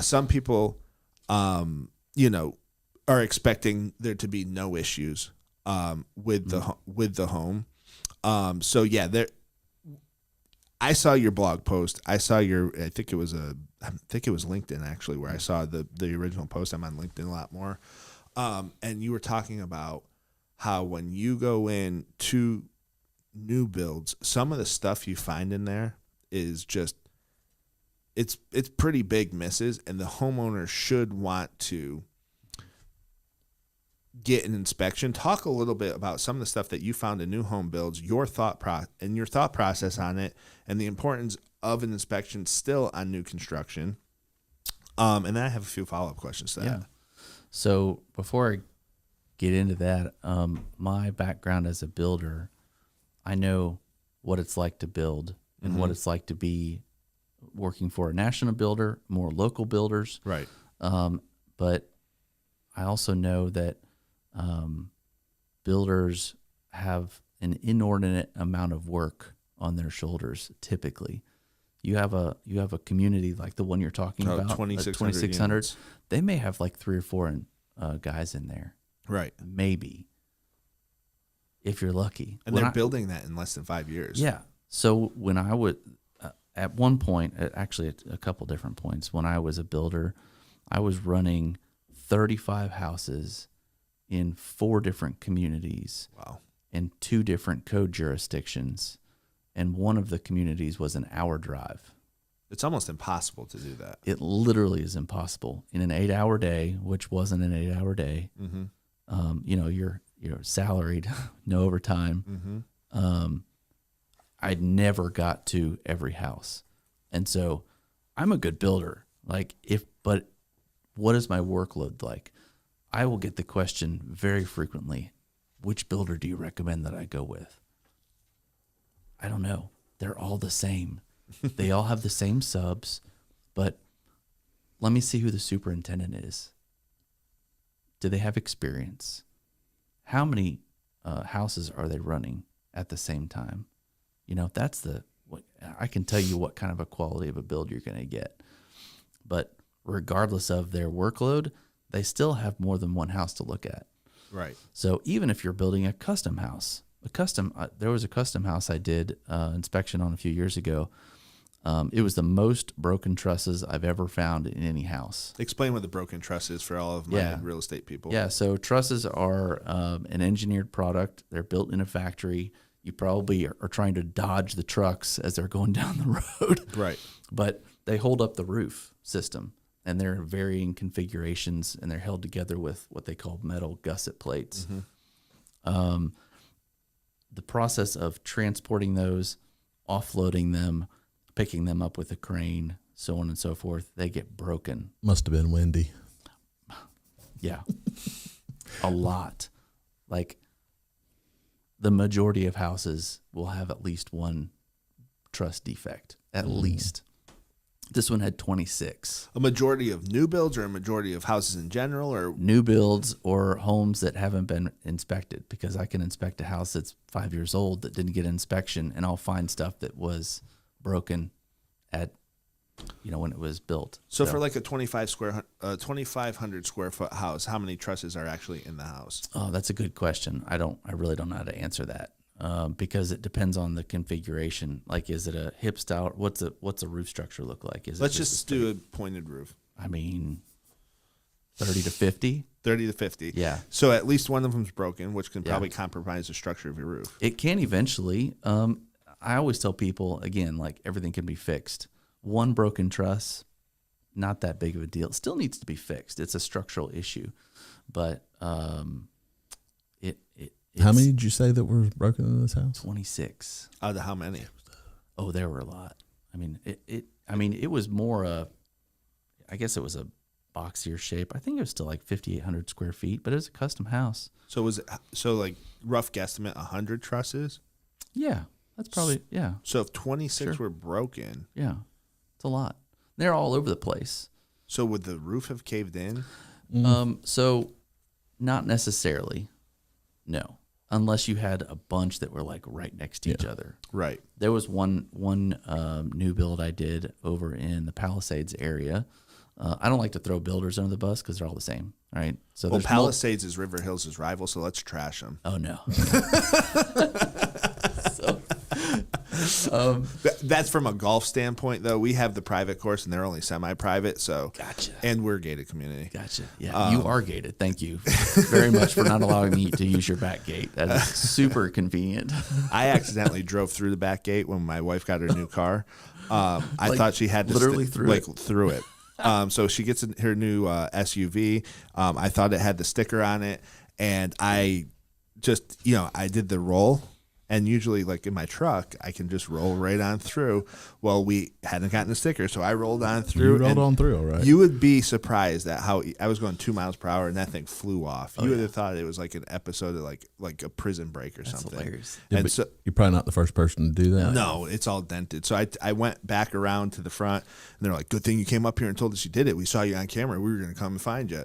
Some people, are expecting there to be no issues with the home. I saw your blog post. I think it was LinkedIn actually, where I saw the original post. I'm on LinkedIn a lot more. And you were talking about how when you go in to new builds, some of the stuff you find in there is just, it's pretty big misses, and the homeowner should want to get an inspection. Talk a little bit about some of the stuff that you found in new home builds, your thought process on it, and the importance of an inspection still on new construction. And then I have a few follow-up questions to that. So before I get into that, my background as a builder, I know what it's like to build and what it's like to be working for a national builder, more local builders. Right. But I also know that builders have an inordinate amount of work on their shoulders. Typically, you have a community like the one you're talking about, 2,600. They may have like 3 or 4 guys in there, right? Maybe, if you're lucky. And they're building that in less than 5 years. Yeah. So when I would, at one point, actually at a couple different points, when I was a builder, I was running 35 houses in 4 different communities. Wow. And 2 different code jurisdictions. And one of the communities was an hour drive. It's almost impossible to do that. It literally is impossible in an 8-hour day, which wasn't an 8-hour day. You're salaried, no overtime. I never got to every house. And so I'm a good builder. But what is my workload like? I will get the question very frequently, which builder do you recommend that I go with? I don't know. They're all the same. They all have the same subs, but let me see who the superintendent is. Do they have experience? How many houses are they running at the same time? I can tell you what kind of a quality of a build you're going to get. But regardless of their workload, they still have more than one house to look at. Right. So even if you're building a custom house, there was a custom house I did inspection on a few years ago. It was the most broken trusses I've ever found in any house. Explain what the broken truss is for all of my real estate people. Yeah, so trusses are an engineered product. They're built in a factory. You probably are trying to dodge the trucks as they're going down the road. Right. But they hold up the roof system, and they're in varying configurations, and they're held together with what they call metal gusset plates. The process of transporting those, offloading them, picking them up with a crane, so on and so forth, they get broken. Must have been windy. Yeah. A lot. Like the majority of houses will have at least one truss defect, at least. This one had 26. A majority of new builds or a majority of houses in general, or new builds or homes that haven't been inspected, because I can inspect a house that's 5 years old that didn't get inspection, and I'll find stuff that was broken at, when it was built. So for like a 2,500 square foot house, how many trusses are actually in the house? Oh, that's a good question. I really don't know how to answer that. Because it depends on the configuration. Like, is it a hip style? What's a roof structure look like? Let's just do a pointed roof. 30 to 50. 30 to 50. Yeah. So at least one of them's broken, which can probably compromise the structure of your roof. It can eventually. I always tell people, again, like everything can be fixed. One broken truss, not that big of a deal. It still needs to be fixed. It's a structural issue, but how many did you say that were broken in this house? 26. Out of how many? Oh, there were a lot. It was more I guess it was a boxier shape. I think it was still like 5,800 square feet, but it was a custom house. So like rough guesstimate 100 trusses? Yeah, that's probably, yeah. So if 26 were broken. Yeah, it's a lot. They're all over the place. So would the roof have caved in? So not necessarily, no. Unless you had a bunch that were like right next to each other. Right. There was one new build I did over in the Palisades area. I don't like to throw builders under the bus because they're all the same, right? So Palisades is River Hills' rival, so let's trash them. Oh no. That's from a golf standpoint, though. We have the private course, and they're only semi-private. So, Gotcha. And we're a gated community. Gotcha. Yeah, you are gated. Thank you very much for not allowing me to use your back gate. That is super convenient. I accidentally drove through the back gate when my wife got her new car. I thought she had to literally through it. So she gets in her new SUV. I thought it had the sticker on it, and I just, I did the roll. And usually, like in my truck, I can just roll right on through. Well, we hadn't gotten the sticker, so I rolled on through. You rolled on through, all right. You would be surprised at how I was going 2 miles per hour, and that thing flew off. You would have thought it was like an episode of like a Prison Break or something. Hilarious. And but so, you're probably not the first person to do that. no, it's all dented. So I went back around to the front, and they're like, "Good thing you came up here and told us you did it. We saw you on camera. We were going to come and find you."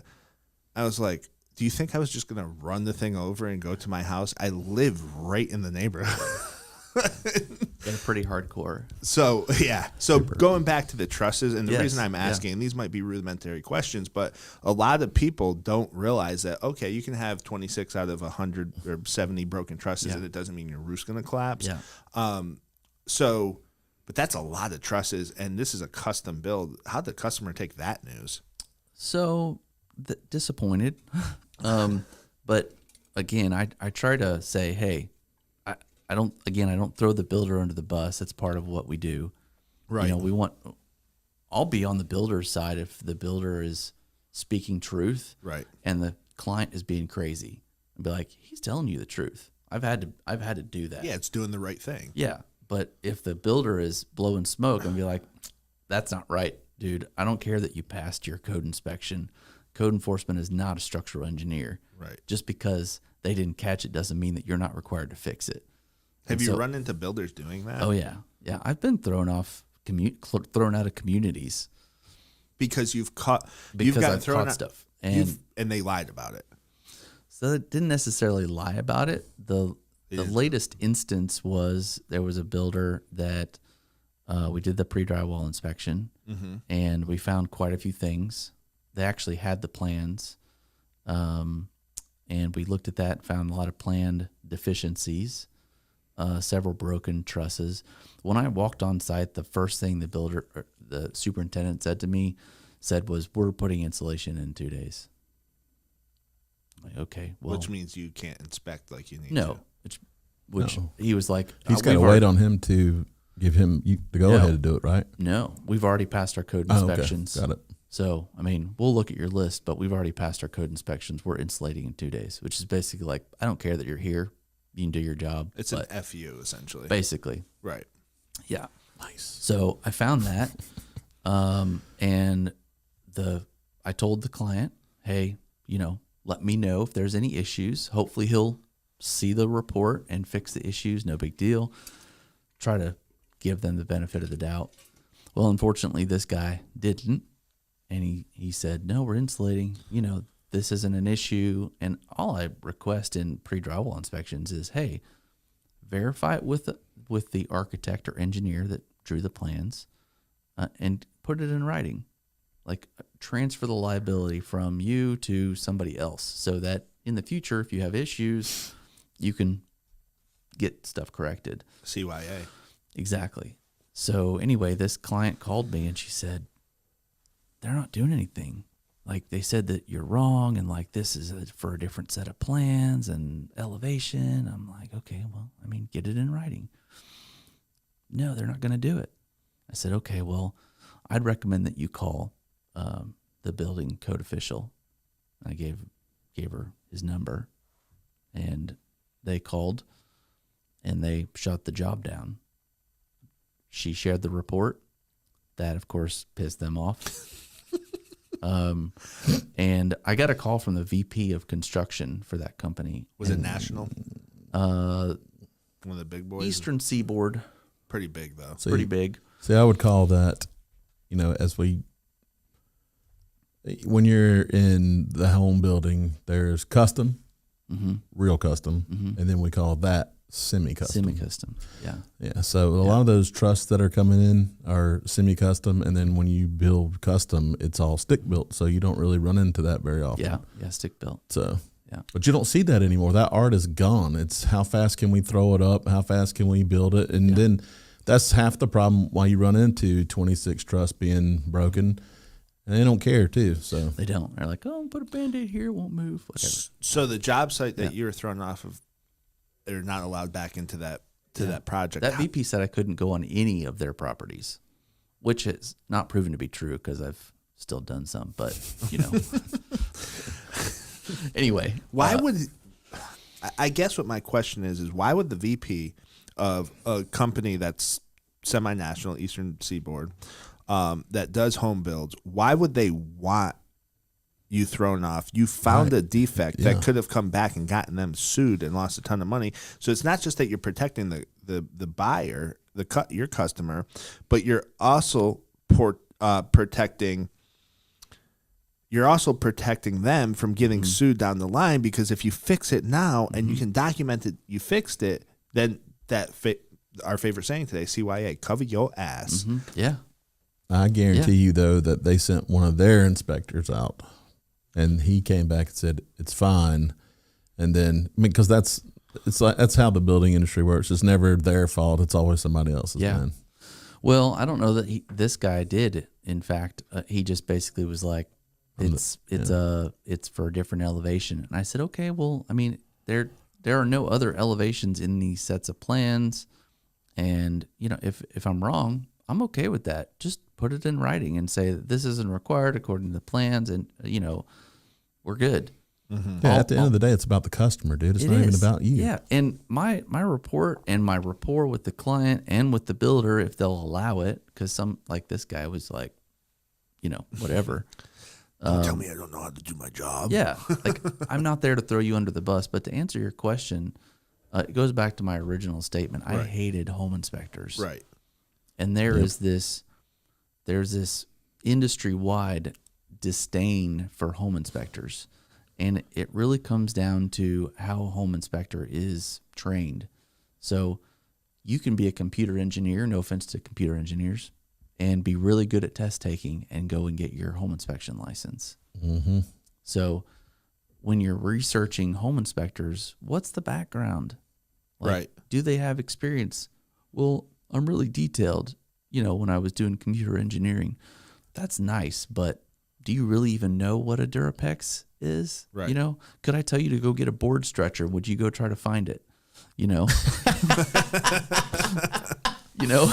I was like, "Do you think I was just going to run the thing over and go to my house? I live right in the neighborhood." They're pretty hardcore. So, yeah. So going back to the trusses, and the Yes, reason I'm asking, and these might be rudimentary questions, but a lot of people don't realize that, okay, you can have 26 out of 100 or 70 broken trusses, and it doesn't mean your roof's going to collapse. Yeah. But that's a lot of trusses, and this is a custom build. How'd the customer take that news? So disappointed. But again, I try to say, hey, I don't throw the builder under the bus. That's part of what we do. Right. I'll be on the builder's side if the builder is speaking truth. Right. And the client is being crazy. And be like, he's telling you the truth. I've had to do that. Yeah, it's doing the right thing. Yeah. But if the builder is blowing smoke, and be like, that's not right, dude. I don't care that you passed your code inspection. Code enforcement is not a structural engineer. Right. Just because they didn't catch it doesn't mean that you're not required to fix it. Have you run into builders doing that? Oh yeah, yeah. I've been thrown out of communities because you've because gotten I've thrown caught out, stuff, and they lied about it. so they didn't necessarily lie about it. The latest instance was there was a builder that we did the pre-drywall inspection, and we found quite a few things. They actually had the plans, and we looked at that and found a lot of planned deficiencies. Several broken trusses. When I walked on site, the first thing the superintendent said was, "We're putting insulation in 2 days." I'm like, okay, well, Which means you can't inspect like you need no, to. which No. he was like, He's got to wait on him to give him the go ahead to do it, right? No, we've already passed our code Oh, okay. inspections. Got it. So, I mean, we'll look at your list, but we've already passed our code inspections. We're insulating in 2 days, which is basically like, I don't care that you're here. You can do your job. It's an FU essentially. Basically. Right. Yeah. Nice. So I found that, and I told the client, hey, let me know if there's any issues. Hopefully he'll see the report and fix the issues. No big deal. Try to give them the benefit of the doubt. Well, unfortunately, this guy didn't, and he said, no, we're insulating. This isn't an issue. And all I request in pre-drywall inspections is, hey, verify it with the architect or engineer that drew the plans, and put it in writing. Like, transfer the liability from you to somebody else, so that in the future, if you have issues, you can get stuff corrected. CYA. Exactly. So anyway, this client called me and she said, they're not doing anything. Like, they said that you're wrong, and like, this is for a different set of plans and elevation. I'm like, okay, well, I mean, get it in writing. No, they're not going to do it. I said, okay, well, I'd recommend that you call the building code official. I gave her his number, and they called, and they shut the job down. She shared the report. That, of course, pissed them off. And I got a call from the VP of construction for that company. Was it national? One of the big boys? Eastern Seaboard. Pretty big, though. See, Pretty big. See, I would call that, when you're in the home building, there's custom, real custom, and then we call that semi-custom. Semi-custom, yeah. Yeah, so a lot of those trusts that are coming in are semi-custom, and then when you build custom, it's all stick-built, so you don't really run into that very often. Yeah, stick built. So, yeah. But you don't see that anymore. That art is gone. It's how fast can we throw it up? How fast can we build it? And then that's half the problem why you run into 26 truss being broken, and they don't care too. So They don't. They're like, oh, put a Band-Aid here, it won't move, whatever. So the job site that you were thrown off of, they're not allowed back into that that project. That VP said I couldn't go on any of their properties, which has not proven to be true because I've still done some, but you know. Anyway, why would I guess what my question is why would the VP of a company that's semi-national, Eastern Seaboard, that does home builds, why would they want you thrown off? You found a defect that could have come back and gotten them sued and lost a ton of money. So it's not just that you're protecting the buyer, your customer, but you're also protecting. You're also protecting them from getting sued down the line, because if you fix it now and you can document that you fixed it, then our favorite saying today, CYA, cover your ass. Yeah. I guarantee you, though, that they sent one of their inspectors out, and he came back and said it's fine. And then, because that's how the building industry works. It's never their fault. It's always somebody else's. Yeah. Man. Well, I don't know that this guy did. In fact, he just basically was like, it's for a different elevation. And I said, okay, well, I mean, there are no other elevations in these sets of plans. And, you know, if I'm wrong, I'm okay with that. Just put it in writing and say that this isn't required according to the plans, and, you know, we're good. Yeah, at the end of the day, it's about the customer, dude. It's not even about you. Yeah, and my report and my rapport with the client and with the builder, if they'll allow it, because some, like this guy was like, you know, whatever. Don't tell me I don't know how to do my job. Yeah, like I'm not there to throw you under the bus, but to answer your question, it goes back to my original statement. I hated home inspectors. Right. And there's this industry-wide disdain for home inspectors. And it really comes down to how a home inspector is trained. So you can be a computer engineer, no offense to computer engineers, and be really good at test taking and go and get your home inspection license. Mm-hmm. So when you're researching home inspectors, what's the background? Right. Do they have experience? Well, I'm really detailed, you know, when I was doing computer engineering. That's nice, but do you really even know what a Durapex is? Right. You know, could I tell you to go get a board stretcher? Would you go try to find it? You know? You know?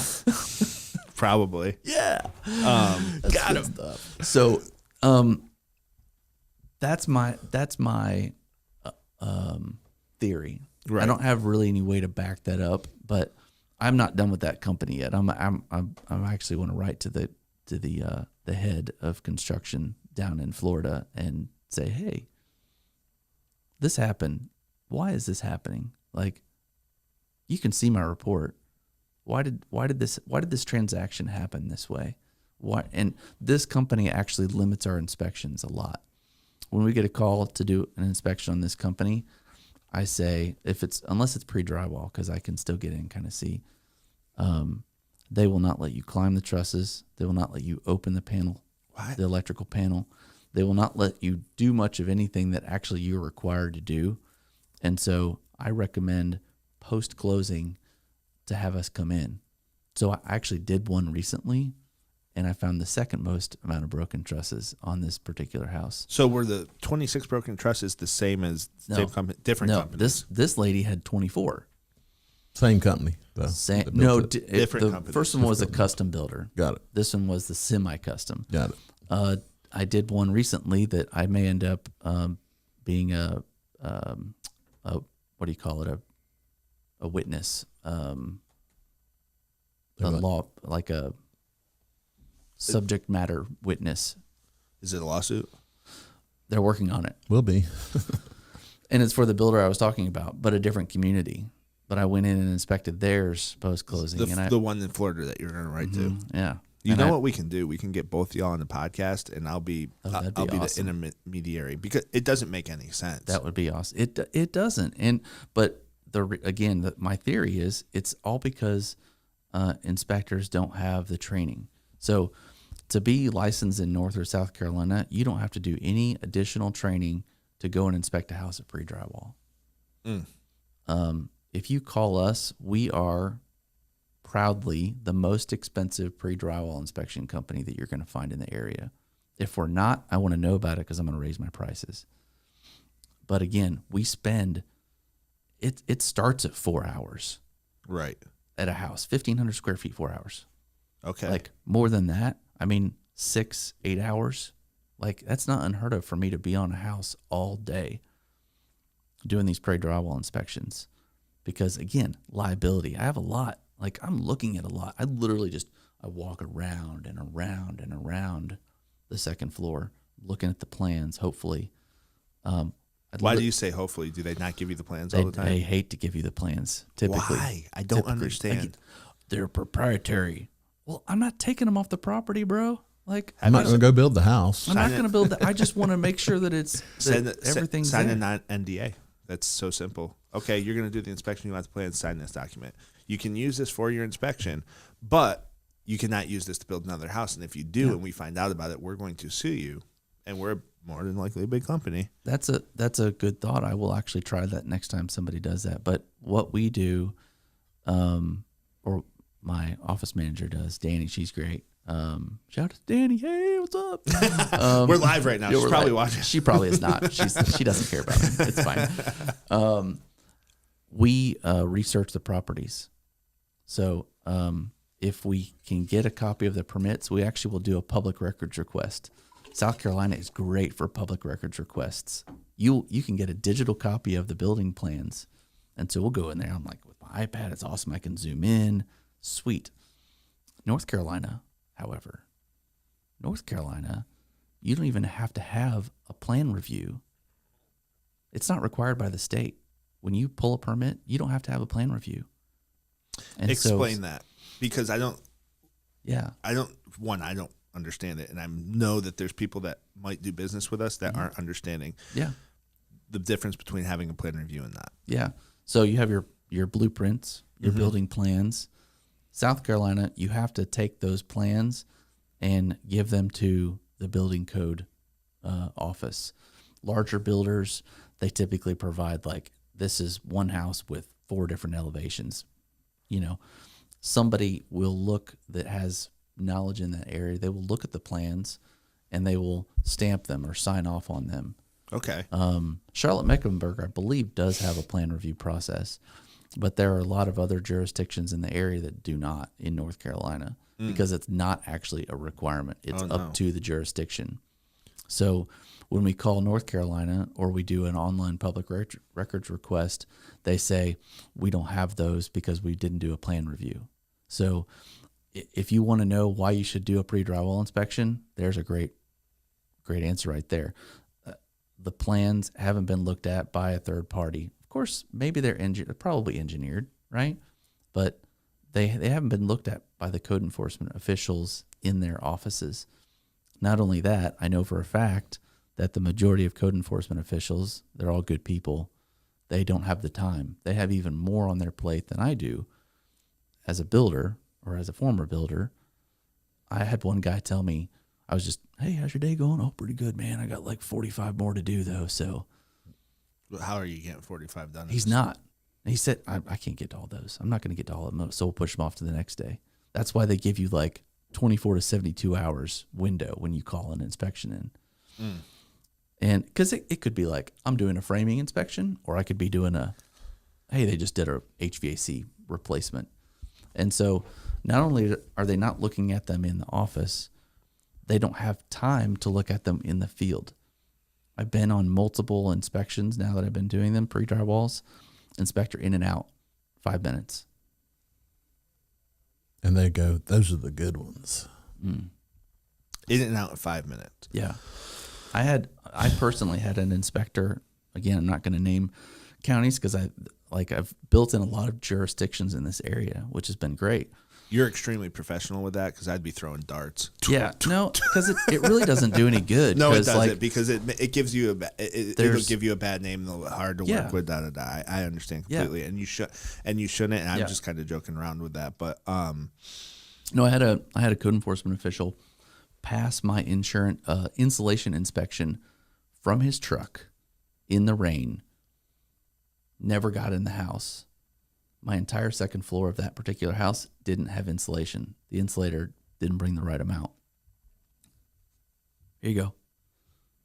Probably. Yeah. Got him. So, that's my theory. Right. I don't have really any way to back that up, but I'm not done with that company yet. I'm actually want to write to the head of construction down in Florida and say, hey, this happened. Why is this happening? Like, you can see my report. Why did this transaction happen this way? Why? And this company actually limits our inspections a lot. When we get a call to do an inspection on this company, I say, unless it's pre-drywall, because I can still get in and kind of see, they will not let you climb the trusses. They will not let you open the panel, the electrical panel. They will not let you do much of anything that actually you're required to do. And so I recommend post-closing to have us come in. So I actually did one recently, and I found the second most amount of broken trusses on this particular house. So were the 26 broken trusses the same as different companies? This lady had 24. Same company, though. Different company. The first one was a custom builder. Got it. This one was the semi-custom. Got it. I did one recently that I may end up being a what do you call it? A witness. A law, like a subject matter witness. Is it a lawsuit? They're working on it. Will be. And it's for the builder I was talking about, but a different community. But I went in and inspected theirs post-closing. The one in Florida that you're going to write to. Yeah. You know what we can do? We can get both of y'all on the podcast, and I'll be awesome. the intermediary, because it doesn't make any sense. That would be awesome. It doesn't. But my theory is it's all because inspectors don't have the training. So to be licensed in North or South Carolina, you don't have to do any additional training to go and inspect a house at pre-drywall. If you call us, we are proudly the most expensive pre-drywall inspection company that you're going to find in the area. If we're not, I want to know about it because I'm going to raise my prices. But again, we spend, it starts at 4 hours. Right. At a house, 1,500 square feet, 4 hours. Okay. Like more than that, I mean, 6-8 hours. Like that's not unheard of for me to be on a house all day doing these pre-drywall inspections. Because again, liability. I have a lot. Like I'm looking at a lot. I literally I walk around and around and around the second floor, looking at the plans. Hopefully, why do you say hopefully? Do they not give you the plans all the time? They hate to give you the plans. Typically, why? I don't understand. They're proprietary. Well, I'm not taking them off the property, bro. Like I'm not going to go build the house. I'm not going to build that. I just want to make sure that everything's sign there. an NDA. That's so simple. Okay, you're going to do the inspection. You want the plans. Sign this document. You can use this for your inspection, but you cannot use this to build another house. And if you do, and we find out about it, we're going to sue you. And we're more than likely a big company. That's a good thought. I will actually try that next time somebody does that. But what we do, or my office manager does, Danny, she's great. Shout out to Danny. Hey, what's up? We're live right now. She's probably watching. She probably is not. She doesn't care about me. It's fine. We research the properties. So if we can get a copy of the permits, we actually will do a public records request. South Carolina is great for public records requests. You can get a digital copy of the building plans. And so we'll go in there. I'm like, with my iPad, it's awesome. I can zoom in. Sweet. North Carolina, however, you don't even have to have a plan review. It's not required by the state. When you pull a permit, you don't have to have a plan review. And explain that, because I don't understand it, and I know that there's people that might do business with us that aren't understanding the difference between having a plan review and that. Yeah. So you have your blueprints, your building plans. South Carolina, you have to take those plans and give them to the building code office. Larger builders, they typically provide like, this is one house with 4 different elevations. You know, somebody will look that has knowledge in that area. They will look at the plans and they will stamp them or sign off on them. Okay. Charlotte-Mecklenburg, I believe, does have a plan review process, but there are a lot of other jurisdictions in the area that do not in North Carolina because it's not actually a requirement. It's up to the jurisdiction. So when we call North Carolina or we do an online public records request, they say we don't have those because we didn't do a plan review. So if you want to know why you should do a pre-drywall inspection, there's a great answer right there. The plans haven't been looked at by a third party. Of course, maybe they're probably engineered, right? But they haven't been looked at by the code enforcement officials in their offices. Not only that, I know for a fact that the majority of code enforcement officials, they're all good people. They don't have the time. They have even more on their plate than I do. As a builder or as a former builder, I had one guy tell me, I was just, hey, how's your day going? Oh, pretty good, man. I got like 45 more to do though. So how are you getting 45 done? He's not. He said, I can't get to all those. I'm not going to get to all of them. So we'll push them off to the next day. That's why they give you like 24 to 72 hours window when you call an inspection in. And because it could be like, I'm doing a framing inspection, or I could be doing hey, they just did a HVAC replacement. And so not only are they not looking at them in the office, they don't have time to look at them in the field. I've been on multiple inspections now that I've been doing them, pre-drywalls, inspector in and out, 5 minutes. And they go, those are the good ones. In and out in 5 minutes. Yeah. I personally had an inspector, again, I'm not going to name counties because I've built in a lot of jurisdictions in this area, which has been great. You're extremely professional with that because I'd be throwing darts. Yeah, no, because it really doesn't do any good. No, it doesn't, because it gives you it'll give you a bad name, hard to work with. I understand completely, and you shouldn't. And I'm just kind of joking around with that, but no, I had a code enforcement official pass my insulation inspection from his truck in the rain. Never got in the house. my entire second floor of that particular house didn't have insulation. The insulator didn't bring the right amount. Here you go.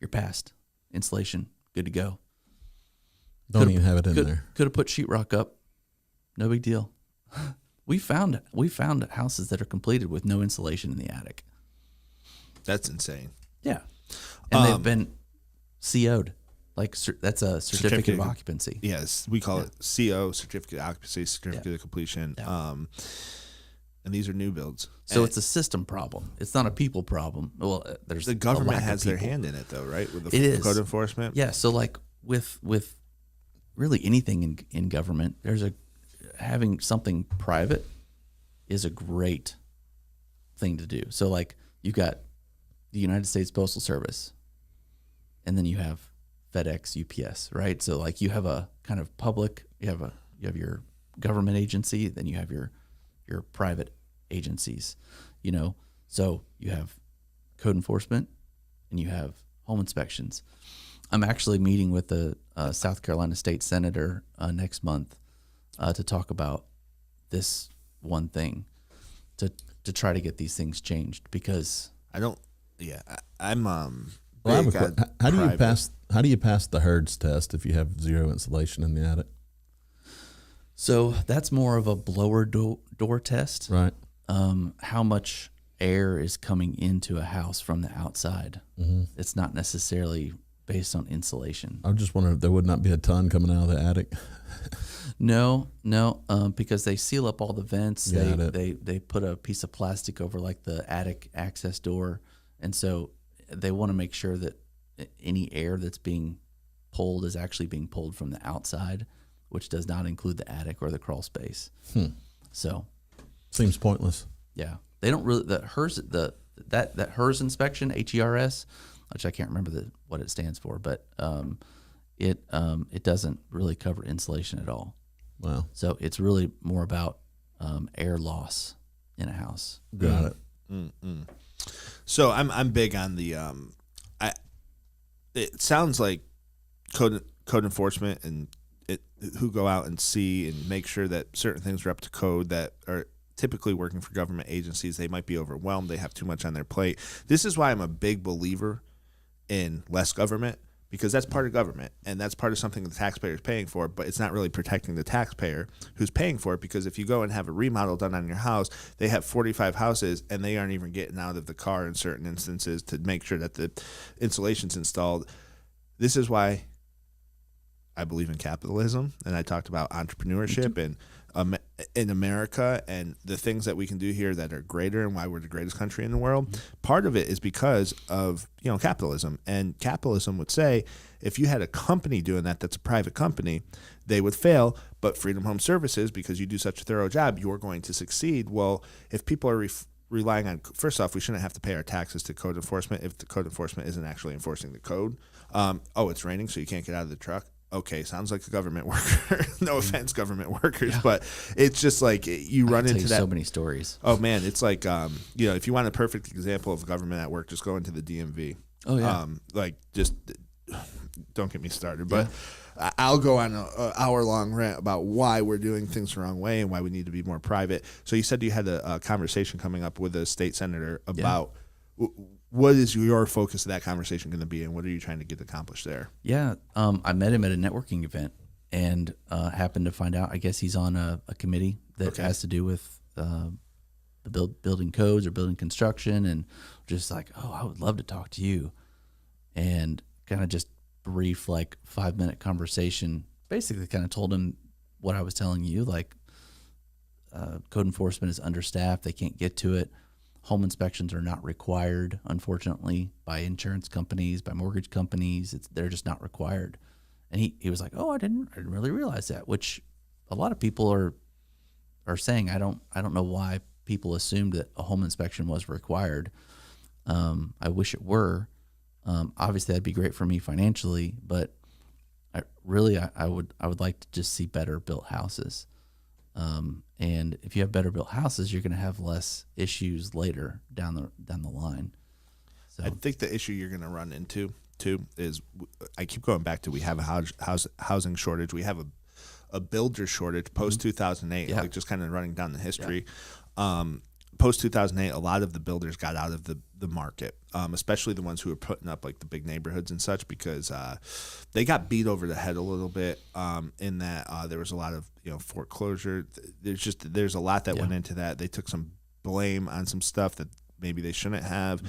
You're passed. Insulation, good to go. Don't even have it in there. Could have put sheetrock up. No big deal. We found houses that are completed with no insulation in the attic. That's insane. Yeah, and they've been CO'd. Like that's a certificate of occupancy. Yes, we call it CO, certificate of occupancy, certificate of completion. Yeah. And these are new builds. So it's a system problem. It's not a people problem. Well, there's the government has their hand in it, though, right? With the code enforcement. Yeah. So like with really anything in government, having something private is a great thing to do. So like you got the United States Postal Service, and then you have FedEx, UPS, right? So like you have a kind of public, you have your government agency, then you have your private agencies, so you have code enforcement and you have home inspections. I'm actually meeting with the South Carolina State Senator next month to talk about this one thing, to try to get these things changed, because I'm Well, how do you pass the HERDS test if you have zero insulation in the attic? So that's more of a blower door test, right? How much air is coming into a house from the outside. Mm-hmm. It's not necessarily based on insulation. I was just wondering if there would not be a ton coming out of the attic. No, because they seal up all the vents. They put a piece of plastic over like the attic access door, and so they want to make sure that any air that's being pulled is actually being pulled from the outside, which does not include the attic or the crawl space. So seems pointless. Yeah, they don't really that HERS inspection, HERS, which I can't remember what it stands for, but it doesn't really cover insulation at all. Wow. So it's really more about air loss in a house. Got it. Mm-mm. So I'm big on the it sounds like code enforcement and who go out and see and make sure that certain things are up to code that are typically working for government agencies. They might be overwhelmed. They have too much on their plate. This is why I'm a big believer in less government, because that's part of government and that's part of something the taxpayer is paying for, but it's not really protecting the taxpayer who's paying for it, because if you go and have a remodel done on your house, they have 45 houses and they aren't even getting out of the car in certain instances to make sure that the insulation's installed. This is why I believe in capitalism, and I talked about entrepreneurship and in America and the things that we can do here that are greater and why we're the greatest country in the world. Mm-hmm. Part of it is because of capitalism, and capitalism would say if you had a company doing that's a private company, they would fail, but Freedom Home Services, because you do such a thorough job, you're going to succeed. Well, if people are relying on, first off, we shouldn't have to pay our taxes to code enforcement if the code enforcement isn't actually enforcing the code. It's raining so you can't get out of the truck. Okay, sounds like a government worker. No offense, government workers, but it's just like you run into that. So many stories. Oh man, it's like if you want a perfect example of government at work, just go into the DMV. Oh yeah. Just don't get me started. But I'll go on an hour-long rant about why we're doing things the wrong way and why we need to be more private. So you said you had a conversation coming up with a state senator about. Yeah. What is your focus of that conversation going to be, and what are you trying to get accomplished there? Yeah, I met him at a networking event and happened to find out, I guess he's on a committee that has to do with the building codes or building construction, and just like, I would love to talk to you. And kind of just brief, 5-minute conversation, basically kind of told him what I was telling you, code enforcement is understaffed, they can't get to it. Home inspections are not required, unfortunately, by insurance companies, by mortgage companies. They're just not required. And he was like, I didn't really realize that, which a lot of people are saying. I don't know why people assumed that a home inspection was required. I wish it were. Obviously, that'd be great for me financially, but I would like to just see better built houses. And if you have better built houses, you're going to have less issues later down the line. So I think the issue you're going to run into too is, I keep going back to, we have a housing shortage. We have a builder shortage post 2008, Yeah. like just kind of running down the history. Post 2008, a lot of the builders got out of the market, especially the ones who were putting up like the big neighborhoods and such, because they got beat over the head a little bit in that there was a lot of foreclosure. There's a lot that went into that. They took some blame on some stuff that maybe they shouldn't have.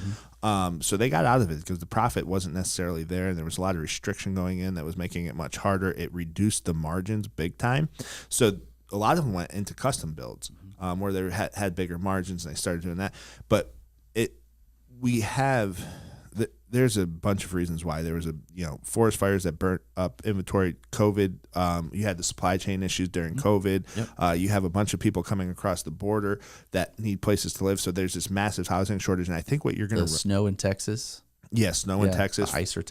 So they got out of it because the profit wasn't necessarily there, and there was a lot of restriction going in that was making it much harder. It reduced the margins big time. So a lot of them went into custom builds where they had bigger margins, and they started doing that. But there's a bunch of reasons why. There was forest fires that burnt up inventory, COVID. You had the supply chain issues during COVID. Yep. You have a bunch of people coming across the border that need places to live. So there's this massive housing shortage. And I think what you're going to snow in Texas. Yeah, snow in Texas. The ice or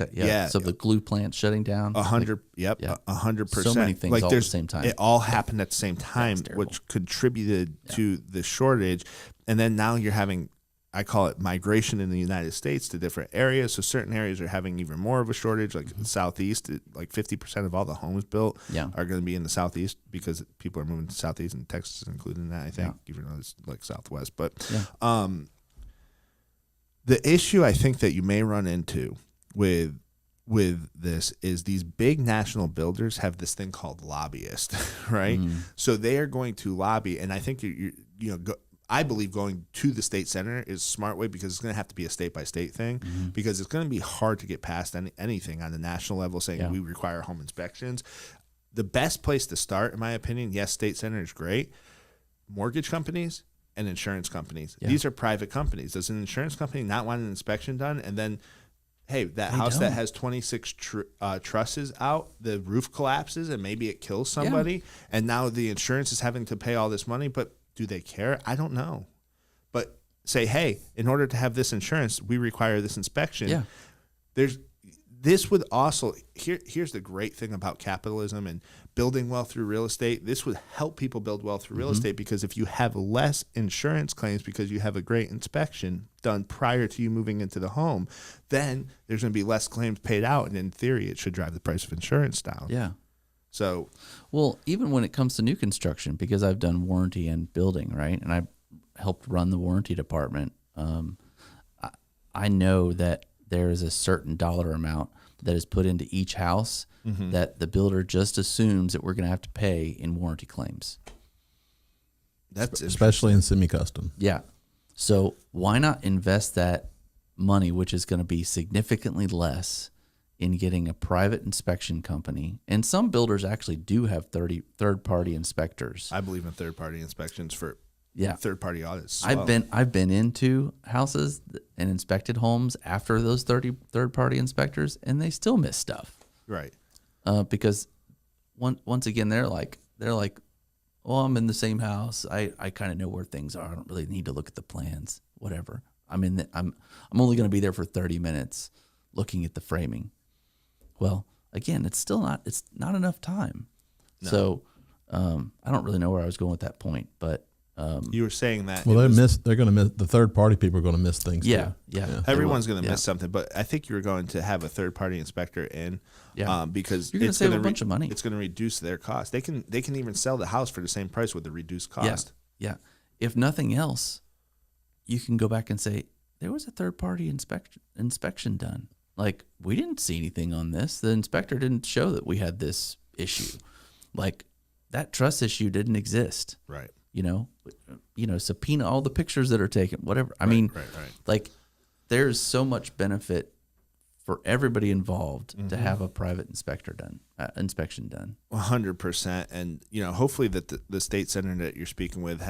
so the glue plant shutting down. 100. Yep. 100%. So many things all at the same time. It all happened at the same time, which contributed to the shortage. And then now you're having, I call it migration in the United States to different areas. So certain areas are having even more of a shortage, like the Southeast. Like 50% of all the homes built are going to be in the Southeast because people are moving to the Southeast, and Texas is included in that, I think, even though it's like Southwest. But the issue I think that you may run into with this is these big national builders have this thing called lobbyists, right? So they are going to lobby, and I think I believe going to the state center is a smart way, because it's going to have to be a state by state thing, because it's going to be hard to get past anything on the national level saying we require home inspections. The best place to start, in my opinion, yes, state center is great. Mortgage companies and insurance companies. These are private companies. Does an insurance company not want an inspection done? And then, hey, that house that has 26 trusses out, the roof collapses and maybe it kills somebody, and now the insurance is having to pay all this money, but do they care? I don't know. But say, hey, in order to have this insurance, we require this inspection. Yeah. This would also, here's the great thing about capitalism and building wealth through real estate. This would help people build wealth through real estate, because if you have less insurance claims because you have a great inspection done prior to you moving into the home, then there's going to be less claims paid out. And in theory, it should drive the price of insurance down. Yeah. So, well, even when it comes to new construction, because I've done warranty and building, right? And I helped run the warranty department. I know that there is a certain dollar amount that is put into each house that the builder just assumes that we're going to have to pay in warranty claims. That's especially in semi-custom. Yeah. So why not invest that money, which is going to be significantly less, in getting a private inspection company? And some builders actually do have third-party inspectors. I believe in third-party inspections for third-party audits. I've been into houses and inspected homes after those third-party inspectors, and they still miss stuff. Right. Because once again, they're like, well, I'm in the same house. I kind of know where things are. I don't really need to look at the plans. Whatever. I'm only going to be there for 30 minutes looking at the framing. Well, again, it's not enough time. No. So I don't really know where I was going with that point, but you were saying that. Well, they're going to miss, the third party people are going to miss things. Yeah. Too. Yeah. Everyone's going to miss something, but I think you were going to have a third party inspector in, because you're going to save a bunch of money. It's going to reduce their cost. They can even sell the house for the same price with the reduced cost. Yeah. If nothing else, you can go back and say, there was a third party inspection done. Like, we didn't see anything on this. The inspector didn't show that we had this issue. Like, that truss issue didn't exist. Right. Subpoena all the pictures that are taken, whatever. I mean, like, there's so much benefit for everybody involved to have a private inspection done. 100%. And, hopefully that the state center that you're speaking with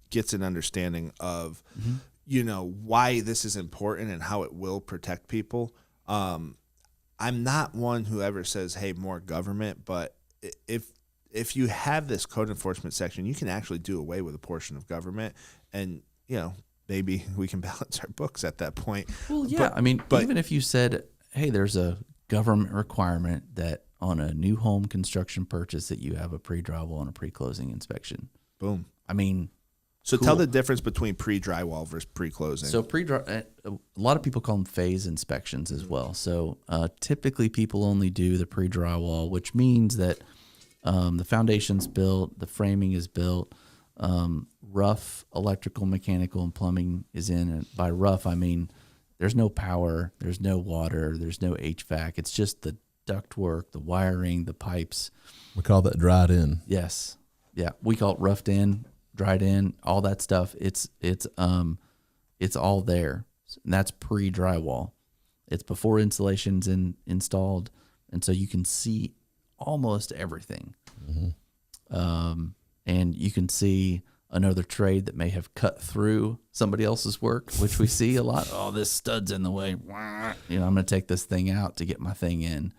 gets an understanding of, why this is important and how it will protect people. I'm not one who ever says, hey, more government, but if you have this code enforcement section, you can actually do away with a portion of government, and maybe we can balance our books at that point. Well, yeah, but even if you said, hey, there's a government requirement that on a new home construction purchase that you have a pre-drywall and a pre-closing inspection. Boom. So cool. Tell the difference between pre-drywall versus pre-closing. So a lot of people call them phase inspections as well. So typically people only do the pre-drywall, which means that The foundation's built, the framing is built, rough electrical, mechanical, and plumbing is in. And by rough, I mean there's no power, there's no water, there's no HVAC. It's just the ductwork, the wiring, the pipes. We call that dried in. Yes. Yeah. We call it roughed in, dried in, all that stuff. It's all there. And that's pre-drywall. It's before insulation's installed. And so you can see almost everything. And you can see another trade that may have cut through somebody else's work, which we see a lot. Oh, this stud's in the way. You know, I'm going to take this thing out to get my thing in.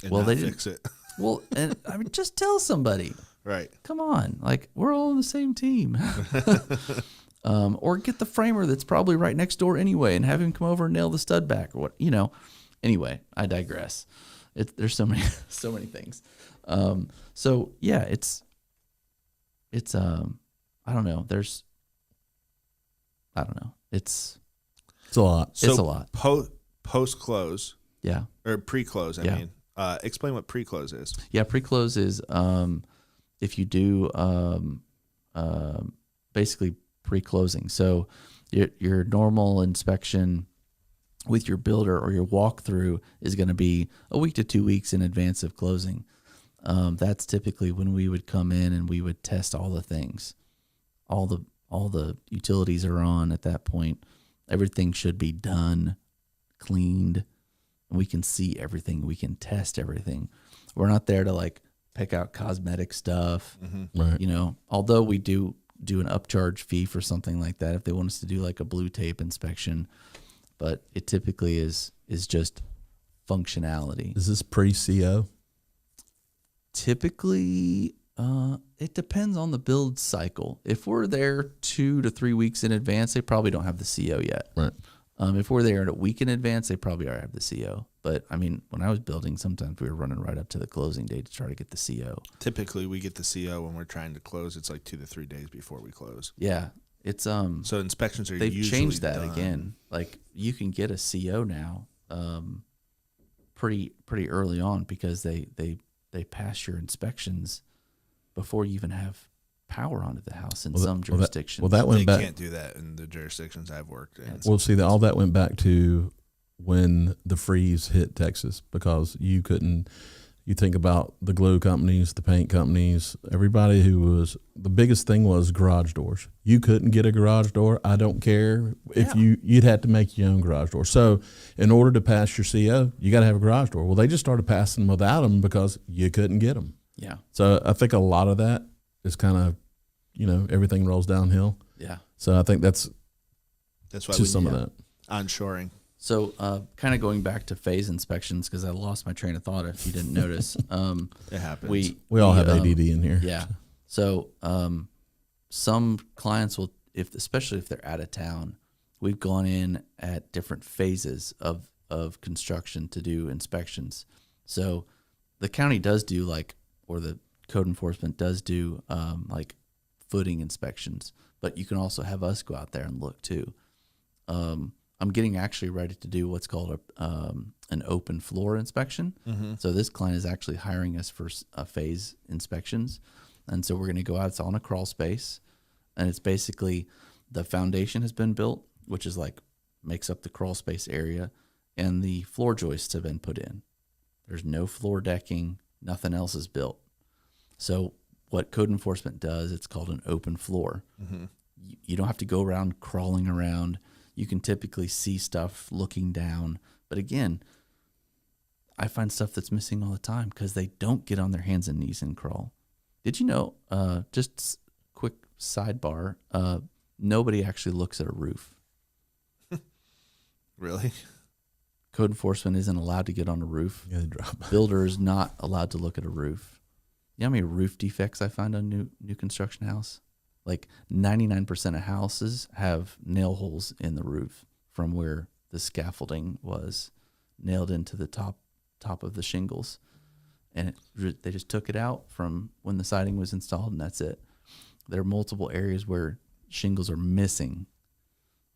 And well, they didn't fix it. Well, and I mean, just tell somebody. Right. Come on. Like, we're all on the same team. Or get the framer that's probably right next door anyway and have him come over and nail the stud back or what, you know. Anyway, I digress. There's so many things. So yeah, it's I don't know. It's a lot. So it's a lot. Post close. Yeah. Or pre-close, I mean. Explain what pre-close is. Yeah, pre-close is if you do basically pre-closing. So your normal inspection with your builder or your walkthrough is going to be a week to 2 weeks in advance of closing. That's typically when we would come in and we would test all the things. All the utilities are on at that point. Everything should be done, cleaned. We can see everything. We can test everything. We're not there to like pick out cosmetic stuff. Right. You know, although we do an upcharge fee for something like that if they want us to do like a blue tape inspection, but it typically is just functionality. Is this pre-CO? Typically, it depends on the build cycle. If we're there 2 to 3 weeks in advance, they probably don't have the CO yet. Right. If we're there a week in advance, they probably already have the CO. But I mean, when I was building, sometimes we were running right up to the closing date to try to get the CO. Typically, we get the CO when we're trying to close. It's like 2 to 3 days before we close. Yeah, it's So inspections are they've usually changed that done. again. Like you can get a CO now, pretty early on because they pass your inspections before you even have power onto the house in some jurisdictions. That went They back. can't do that in the jurisdictions I've worked in. Well, see, all that went back to when the freeze hit Texas because you couldn't. You think about the glue companies, the paint companies, everybody who was the biggest thing was garage doors. You couldn't get a garage door. I don't care if you'd have to make your own garage door. So, in order to pass your CO, you got to have a garage door. Well, they just started passing without them because you couldn't get them. Yeah. So I think a lot of that is kind of, everything rolls downhill. Yeah. So I think that's why just some of that. Onshoring. So kind of going back to phase inspections because I lost my train of thought if you didn't notice. It happens. We all have ADD in here. Yeah. So some clients will, especially if they're out of town, we've gone in at different phases of construction to do inspections. So the county does do or the code enforcement does do like footing inspections, but you can also have us go out there and look too. I'm getting actually ready to do what's called an open floor inspection. Mm-hmm. So this client is actually hiring us for phase inspections. And so we're going to go out, it's on a crawl space, and it's basically the foundation has been built, which is makes up the crawl space area, and the floor joists have been put in. There's no floor decking, nothing else is built. So what code enforcement does, it's called an open floor. Mm-hmm. You don't have to go around crawling around. You can typically see stuff looking down. But again, I find stuff that's missing all the time because they don't get on their hands and knees and crawl. Did you know, just quick sidebar, nobody actually looks at a roof. Really? Code enforcement isn't allowed to get on a roof. Yeah, drop. Builder is not allowed to look at a roof. You know how many roof defects I find on new construction house? 99% of houses have nail holes in the roof from where the scaffolding was nailed into the top of the shingles. And they just took it out from when the siding was installed, and that's it. There are multiple areas where shingles are missing,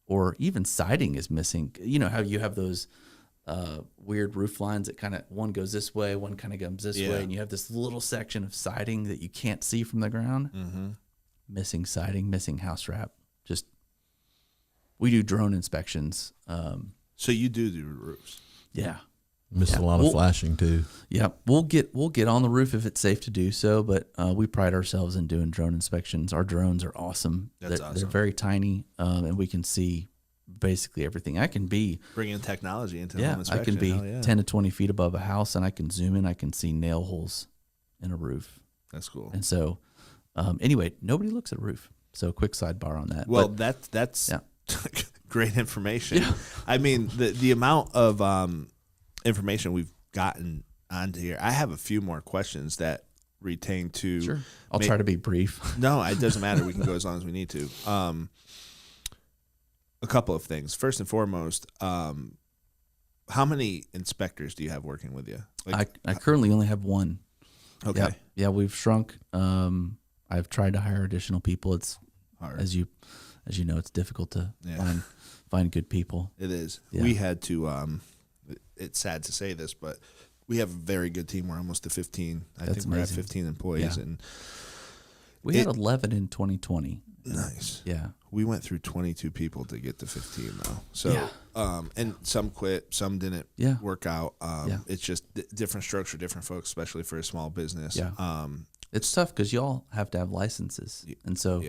or even siding is missing. You know how you have those weird roof lines that kind of one goes this way, one kind of comes this way, and you have this little section of siding that you can't see from the ground. Mm-hmm. Missing siding, missing house wrap. Just we do drone inspections. So you do roofs? Yeah. Missed a lot of flashing too. Yeah, we'll get on the roof if it's safe to do so, but we pride ourselves in doing drone inspections. Our drones are awesome. They're very tiny, and we can see basically everything. I can be bringing technology into home inspection. I can be 10 to 20 feet above a house, and I can zoom in. I can see nail holes in a roof. That's cool. And so, anyway, nobody looks at a roof. So, quick sidebar on that. Well, that's great information. Yeah. I mean, the amount of information we've gotten onto here. I have a few more questions that retain to. Sure. I'll try to be brief. No, it doesn't matter. We can go as long as we need to. A couple of things. First and foremost, how many inspectors do you have working with you? I currently only have one. Okay. Yeah, we've shrunk. I've tried to hire additional people. It's hard. As you know, it's difficult to find good people. It is. Yeah. We had to. It's sad to say this, but we have a very good team. We're almost to 15. I think we're at 15 employees, and we had 11 in 2020. Nice. Yeah. We went through 22 people to get to 15 though. So, and some quit, some didn't work out. It's just different strokes for different folks, especially for a small business. Yeah. It's tough because y'all have to have licenses. And so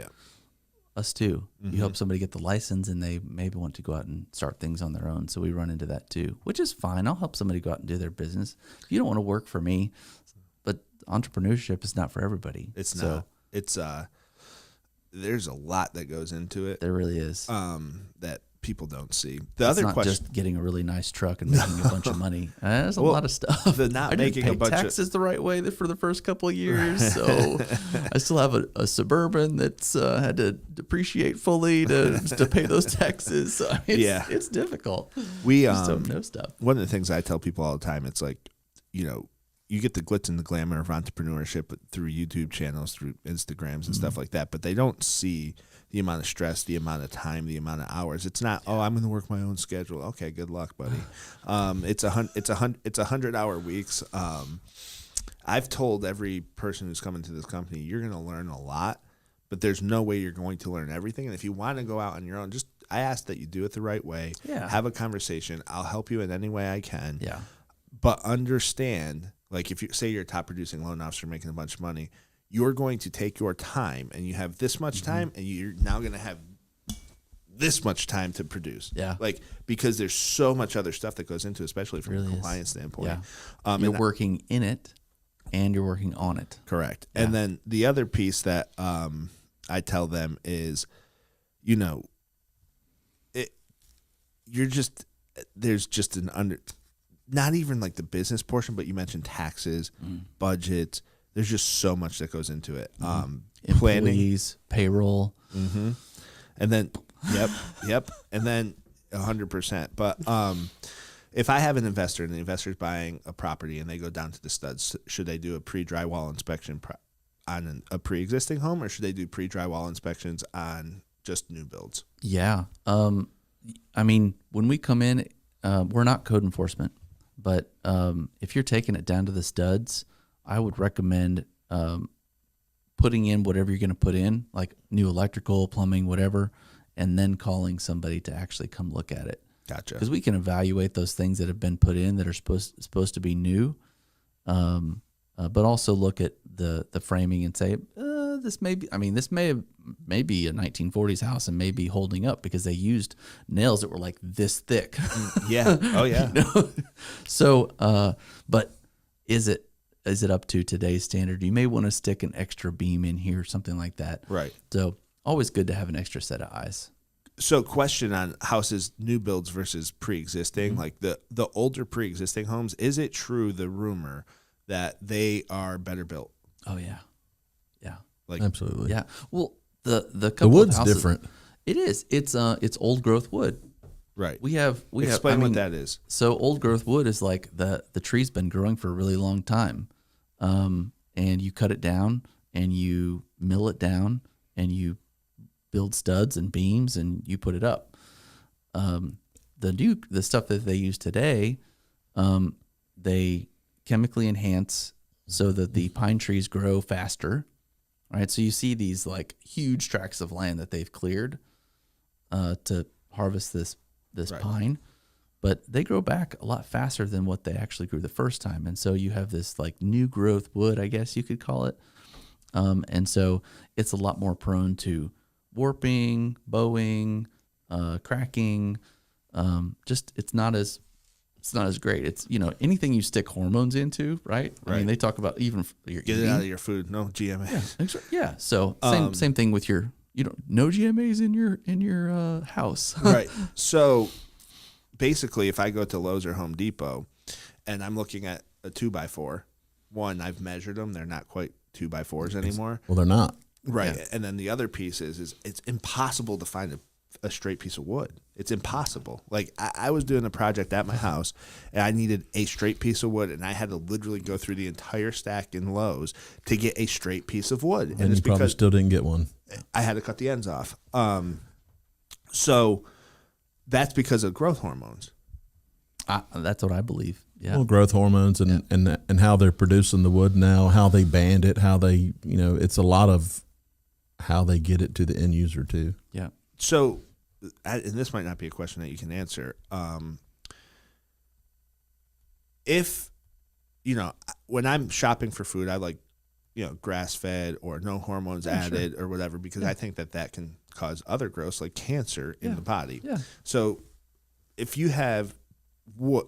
us too, you help somebody get the license and they maybe want to go out and start things on their own. So we run into that too, which is fine. I'll help somebody go out and do their business. You don't want to work for me, but entrepreneurship is not for everybody. It's not. It's there's a lot that goes into it. There really is. That people don't see. It's other not question, just getting a really nice truck and making a bunch of money. There's a lot of stuff. The not making a bunch taxes the right way for the first couple of years. So I still have a Suburban that's had to depreciate fully to pay those taxes. So it's difficult. We just don't know stuff. One of the things I tell people all the time, it's like, you get the glitz and the glamour of entrepreneurship through YouTube channels, through Instagrams and stuff like that, but they don't see the amount of stress, the amount of time, the amount of hours. It's not, I'm going to work my own schedule. Okay, good luck, buddy. It's 100-hour weeks. I've told every person who's coming to this company, you're going to learn a lot, but there's no way you're going to learn everything. And if you want to go out on your own, I ask that you do it the right way. Yeah. Have a conversation. I'll help you in any way I can. Yeah. But understand, like if you say you're a top producing loan officer making a bunch of money, you're going to take your time and you have this much time and you're now going to have this much time to produce. Yeah. Like, because there's so much other stuff that goes into it, especially from a compliance standpoint. Yeah. You're working in it and you're working on it. Correct. Yeah. And then the other piece that I tell them is, there's just not even like the business portion, but you mentioned taxes, budgets. There's just so much that goes into it. Planning, employees, payroll, and then yep, and then 100%. But if I have an investor and the investor's buying a property and they go down to the studs, should they do a pre-drywall inspection on a pre-existing home, or should they do pre-drywall inspections on just new builds? Yeah, I mean, when we come in, we're not code enforcement. But if you're taking it down to the studs, I would recommend putting in whatever you're going to put in, like new electrical, plumbing, whatever, and then calling somebody to actually come look at it. Gotcha. Because we can evaluate those things that have been put in that are supposed to be new, but also look at the framing and say, this may be a 1940s house and may be holding up because they used nails that were like this thick. Yeah. Oh yeah. So, but is it up to today's standard? You may want to stick an extra beam in here, something like that. Right. So always good to have an extra set of eyes. So question on houses, new builds versus pre-existing, like the older pre-existing homes, is it true, the rumor that they are better built? Oh yeah. Yeah. Like, absolutely. Yeah. Well, the wood's houses, different. It is. It's old growth wood. Right. Explain what that is. So old growth wood is like the tree's been growing for a really long time, and you cut it down and you mill it down and you build studs and beams and you put it up. the stuff that they use today, they chemically enhance so that the pine trees grow faster, right? So you see these like huge tracts of land that they've cleared to harvest this Right. pine, but they grow back a lot faster than what they actually grew the first time. And so you have this like new growth wood, I guess you could call it. And so it's a lot more prone to warping, bowing, cracking. Just it's not as great. It's, you know, anything you stick hormones into, right? I mean, they talk about even your Get it out of your food. No GMA. Yeah. So same thing with your, no GMAs in your house. Right. So basically, if I go to Lowe's or Home Depot and I'm looking at a 2x4, one, I've measured them. They're not quite 2x4s anymore. Well, they're not. Right. Yeah. And then the other piece is it's impossible to find a straight piece of wood. It's impossible. Like I was doing a project at my house and I needed a straight piece of wood and I had to literally go through the entire stack in Lowe's to get a straight piece of wood. And it's you probably because still didn't get one. I had to cut the ends off. So that's because of growth hormones. That's what I believe. Yeah. Well, growth hormones and how they're producing the wood now, how they band it, how they, it's a lot of how they get it to the end user too. Yeah. So, and this might not be a question that you can answer. If, when I'm shopping for food, I like, grass fed or no hormones added or whatever, because I think that can cause other growths like cancer in the body. Yeah. So if you have wood,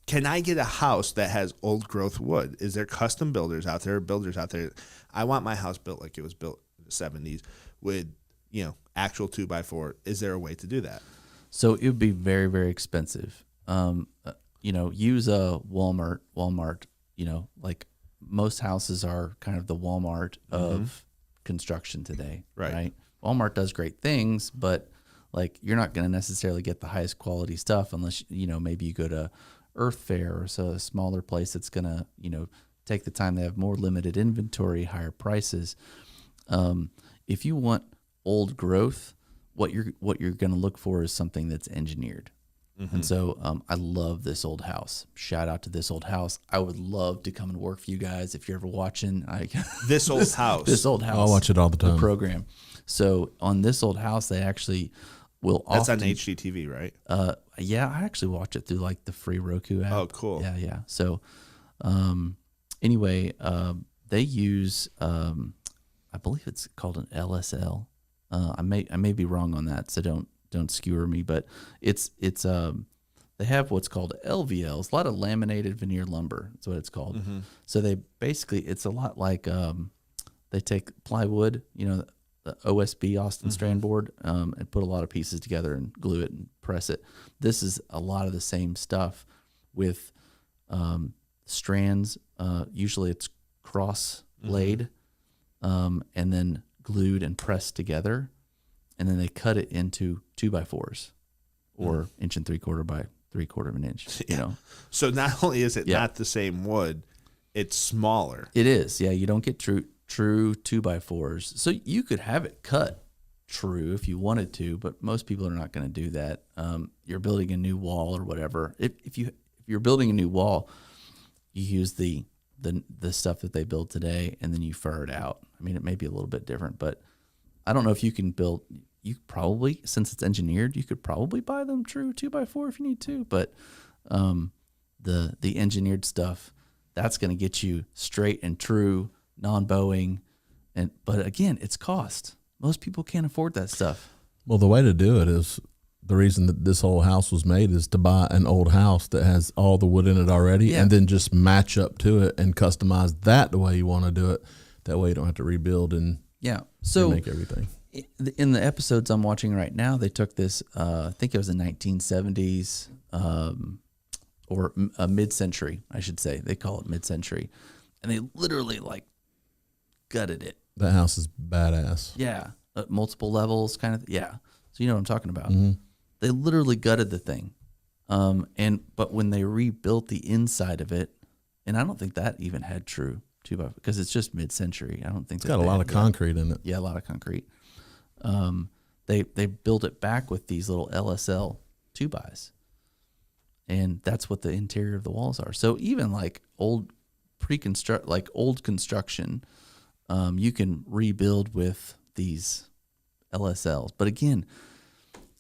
can I get a house that has old growth wood? Is there custom builders out there, I want my house built like it was built in the 70s with, actual 2x4. Is there a way to do that? So it would be very, very expensive. Use a Walmart, like most houses are kind of the Walmart of construction today. Right. Walmart does great things, but like you're not going to necessarily get the highest quality stuff unless, maybe you go to Earth Fair or so a smaller place that's going to, take the time. They have more limited inventory, higher prices. If you want old growth, what you're going to look for is something that's engineered. And so I love this old house. Shout out to this old house. I would love to come and work for you guys if you're ever watching. This old house. This old house. I'll watch it all the time. The program. So on this old house, they actually will. That's often, on HGTV, right? Yeah, I actually watch it through like the free Roku app. Oh, cool. Yeah. So, anyway, they use I believe it's called an LSL. I may be wrong on that, so don't skewer me, but it's they have what's called LVLs, a lot of laminated veneer lumber. That's what it's called. So they basically, it's a lot like they take plywood, the OSB, Austin Strand Board, and put a lot of pieces together and glue it and press it. This is a lot of the same stuff with strands. Usually it's cross laid and then glued and pressed together. And then they cut it into 2x4s or 1 3/4 by 3/4 of an inch, So not only is it not the same wood, it's smaller. It is. Yeah. You don't get true 2x4s. So you could have it cut true if you wanted to, but most people are not going to do that. You're building a new wall or whatever. If you're building a new wall, you use the stuff that they build today and then you fur it out. I mean, it may be a little bit different, but I don't know if you can build. You probably, since it's engineered, you could probably buy them true 2x4 if you need to. But the engineered stuff, that's going to get you straight and true, non-bowing, but again, it's cost. Most people can't afford that stuff. Well, the way to do it is, the reason that this whole house was made is to buy an old house that has all the wood in it already, and then just match up to it and customize that the way you want to do it. That way you don't have to rebuild and so make everything. In the episodes I'm watching right now, they took this, I think it was the 1970s or mid-century, I should say. They call it mid-century. And they literally like gutted it. That house is badass. Yeah. Multiple levels kind of. Yeah. So you know what I'm talking about. They literally gutted the thing. But when they rebuilt the inside of it, and I don't think that even had true 2x4 because it's just mid-century. I don't think it's got a lot of concrete in it. Yeah, a lot of concrete. They built it back with these little LSL 2x, and that's what the interior of the walls are. So even like old construction, you can rebuild with these LSLs. But again,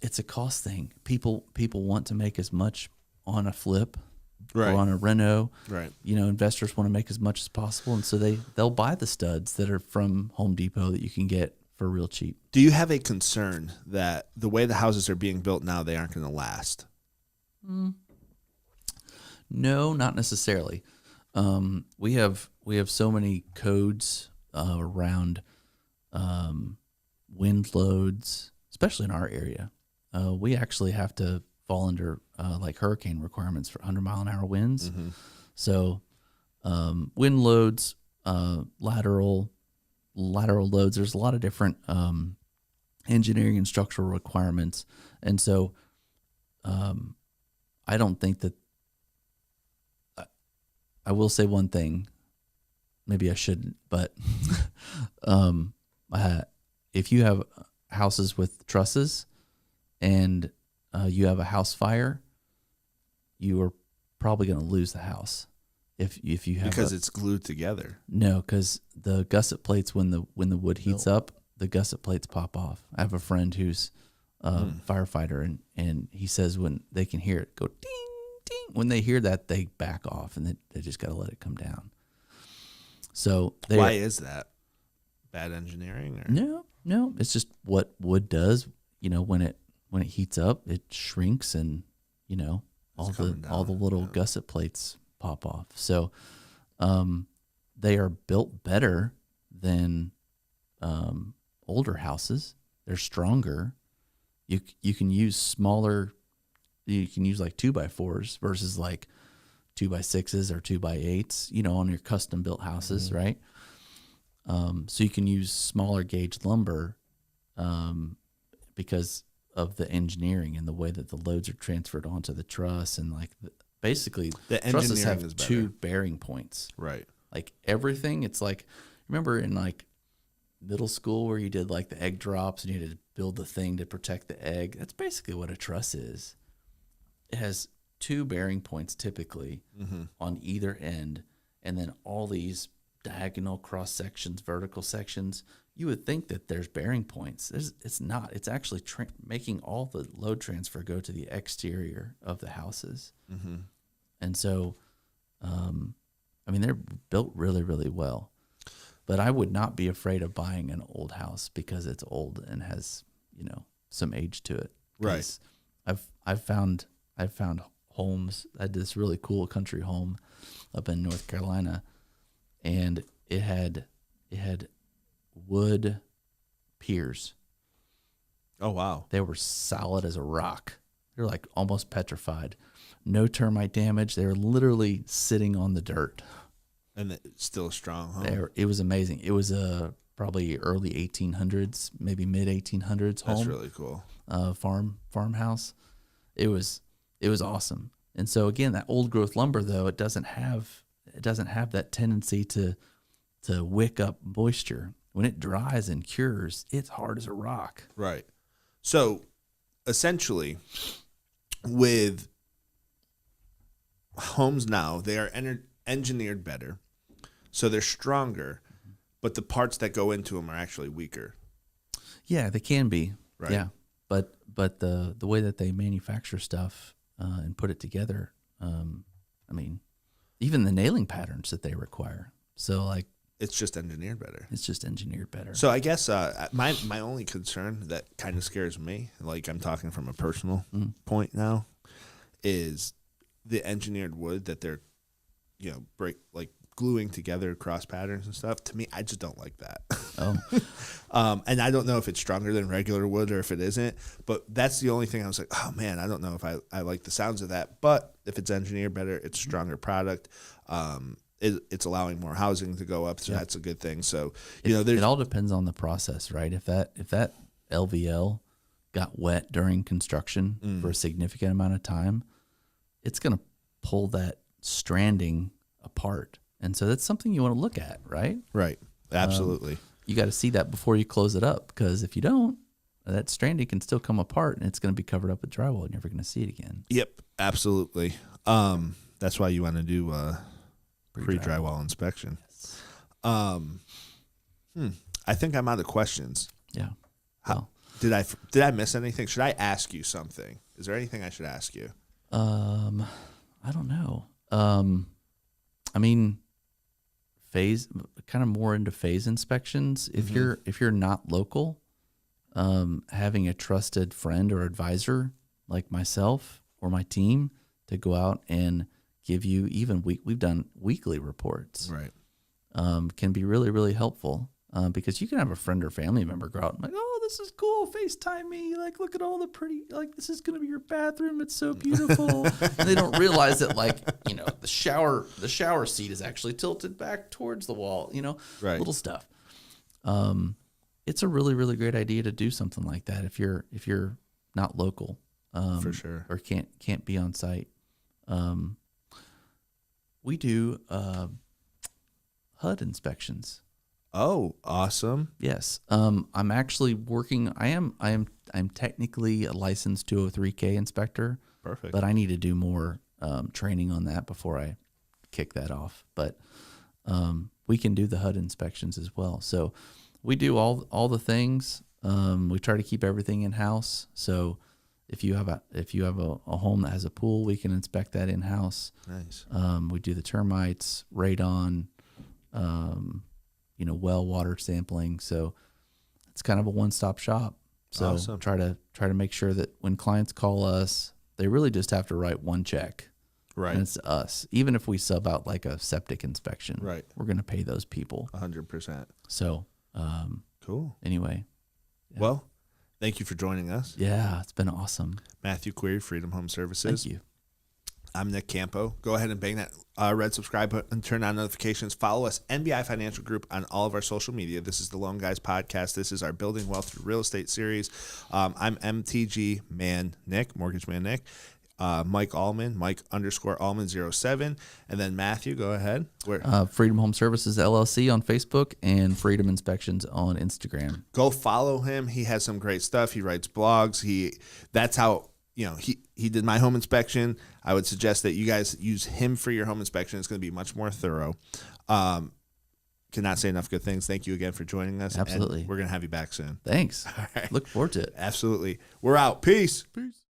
it's a cost thing. People want to make as much on a flip Right. or on a reno. Right. Investors want to make as much as possible, and so they'll buy the studs that are from Home Depot that you can get for real cheap. Do you have a concern that the way the houses are being built now, they aren't going to last? No, not necessarily. We have so many codes around wind loads, especially in our area. We actually have to fall under like hurricane requirements for 100-mile-an-hour winds. Mm-hmm. So wind loads, lateral loads. There's a lot of different engineering and structural requirements, and so I don't think that. I will say one thing. Maybe I shouldn't, but if you have houses with trusses and you have a house fire, you are probably going to lose the house. If you have Because it's glued together. No, because the gusset plates, when the wood heats up, the gusset plates pop off. I have a friend who's a firefighter, and he says when they can hear it go ding, ding, when they hear that, they back off, and they just got to let it come down. So why is that? Bad engineering? Or? No, it's just what wood does. When it heats up, it shrinks, and all the little gusset plates pop off. So they are built better than older houses. They're stronger. You can use smaller. You can use like 2x4s versus like 2x6s or 2x8s. On your custom built houses, right? So you can use smaller gauge lumber because of the engineering and the way that the loads are transferred onto the truss, and like basically the trusses engineering have is better. 2 bearing points. Right. Like everything, it's like, remember in like middle school where you did like the egg drops and you had to build the thing to protect the egg? That's basically what a truss is. It has 2 bearing points typically on either end, and then all these diagonal cross sections, vertical sections. You would think that there's bearing points. It's not. It's actually making all the load transfer go to the exterior of the houses. Mm-hmm. And so, they're built really, really well. But I would not be afraid of buying an old house because it's old and has, some age to it. Right. I've found homes. I had this really cool country home up in North Carolina, and it had wood piers. Oh, wow. They were solid as a rock. They're like almost petrified. No termite damage. They were literally sitting on the dirt. And it's still strong, huh? It was amazing. It was probably early 1800s, maybe mid 1800s home. That's really cool. Farmhouse. It was awesome. And so again, that old growth lumber though, it doesn't have that tendency to wick up moisture. When it dries and cures, it's hard as a rock. Right. So essentially, with homes now, they are engineered better, so they're stronger, but the parts that go into them are actually weaker. Yeah, they can be. Right. Yeah, but the way that they manufacture stuff and put it together, even the nailing patterns that they require. So like, it's just engineered better. It's just engineered better. So I guess my only concern that kind of scares me, like I'm talking from a personal point now, is the engineered wood that they're, gluing together cross patterns and stuff. To me, I just don't like that. Oh. And I don't know if it's stronger than regular wood or if it isn't, but that's the only thing I was like, oh man, I don't know if I like the sounds of that. But if it's engineered better, it's a stronger product. It's allowing more housing to go up, so that's a good thing. So it all depends on the process, right? If that LVL got wet during construction for a significant amount of time, it's going to pull that stranding apart, and so that's something you want to look at, right? Right, absolutely. You got to see that before you close it up, because if you don't, that stranding can still come apart, and it's going to be covered up with drywall. You're never going to see it again. Yep, absolutely. That's why you want to do pre-drywall inspection. Yes. I think I'm out of questions. Yeah. Did I miss anything? Should I ask you something? Is there anything I should ask you? I don't know. I mean, kind of more into phase inspections. If you're not local, having a trusted friend or advisor like myself or my team to go out and give you we've done weekly reports. Right. Can be really, really helpful. Because you can have a friend or family member go out and like, oh, this is cool. FaceTime me. Like, look at all the pretty, like, this is going to be your bathroom. It's so beautiful. And they don't realize that, like, the shower seat is actually tilted back towards the wall, right. Little stuff. It's a really, really great idea to do something like that if you're not local, for sure, or can't be on site. We do HUD inspections. Oh, awesome. Yes. I'm actually working. I'm technically a licensed 203K inspector. Perfect. But I need to do more training on that before I kick that off. But we can do the HUD inspections as well. So we do all the things. We try to keep everything in house. So if you have a home that has a pool, we can inspect that in house. Nice. We do the termites, radon, well water sampling. So it's kind of a one-stop shop. So awesome. try to make sure that when clients call us, they really just have to write one check. Right. And it's us. Even if we sub out like a septic inspection, right, we're going to pay those people 100%. So, cool. Anyway. Yeah. Well, thank you for joining us. Yeah, it's been awesome. Matthew Query, Freedom Home Services. Thank you. I'm Nick Campo. Go ahead and bang that red subscribe button and turn on notifications. Follow us, NBI Financial Group, on all of our social media. This is the Loan Guys podcast. This is our Building Wealth Through Real Estate series. I'm MTG Man Nick, Mortgage Man Nick. Mike Allman, Mike_Allman07. And then Matthew, go ahead. Where? Freedom Home Services LLC on Facebook and Freedom Inspections on Instagram. Go follow him. He has some great stuff. He writes blogs. That's how... he did my home inspection. I would suggest that you guys use him for your home inspection. It's going to be much more thorough. Cannot say enough good things. Thank you again for joining us. Absolutely. And we're going to have you back soon. Thanks. All right. Look forward to it. Absolutely. We're out. Peace.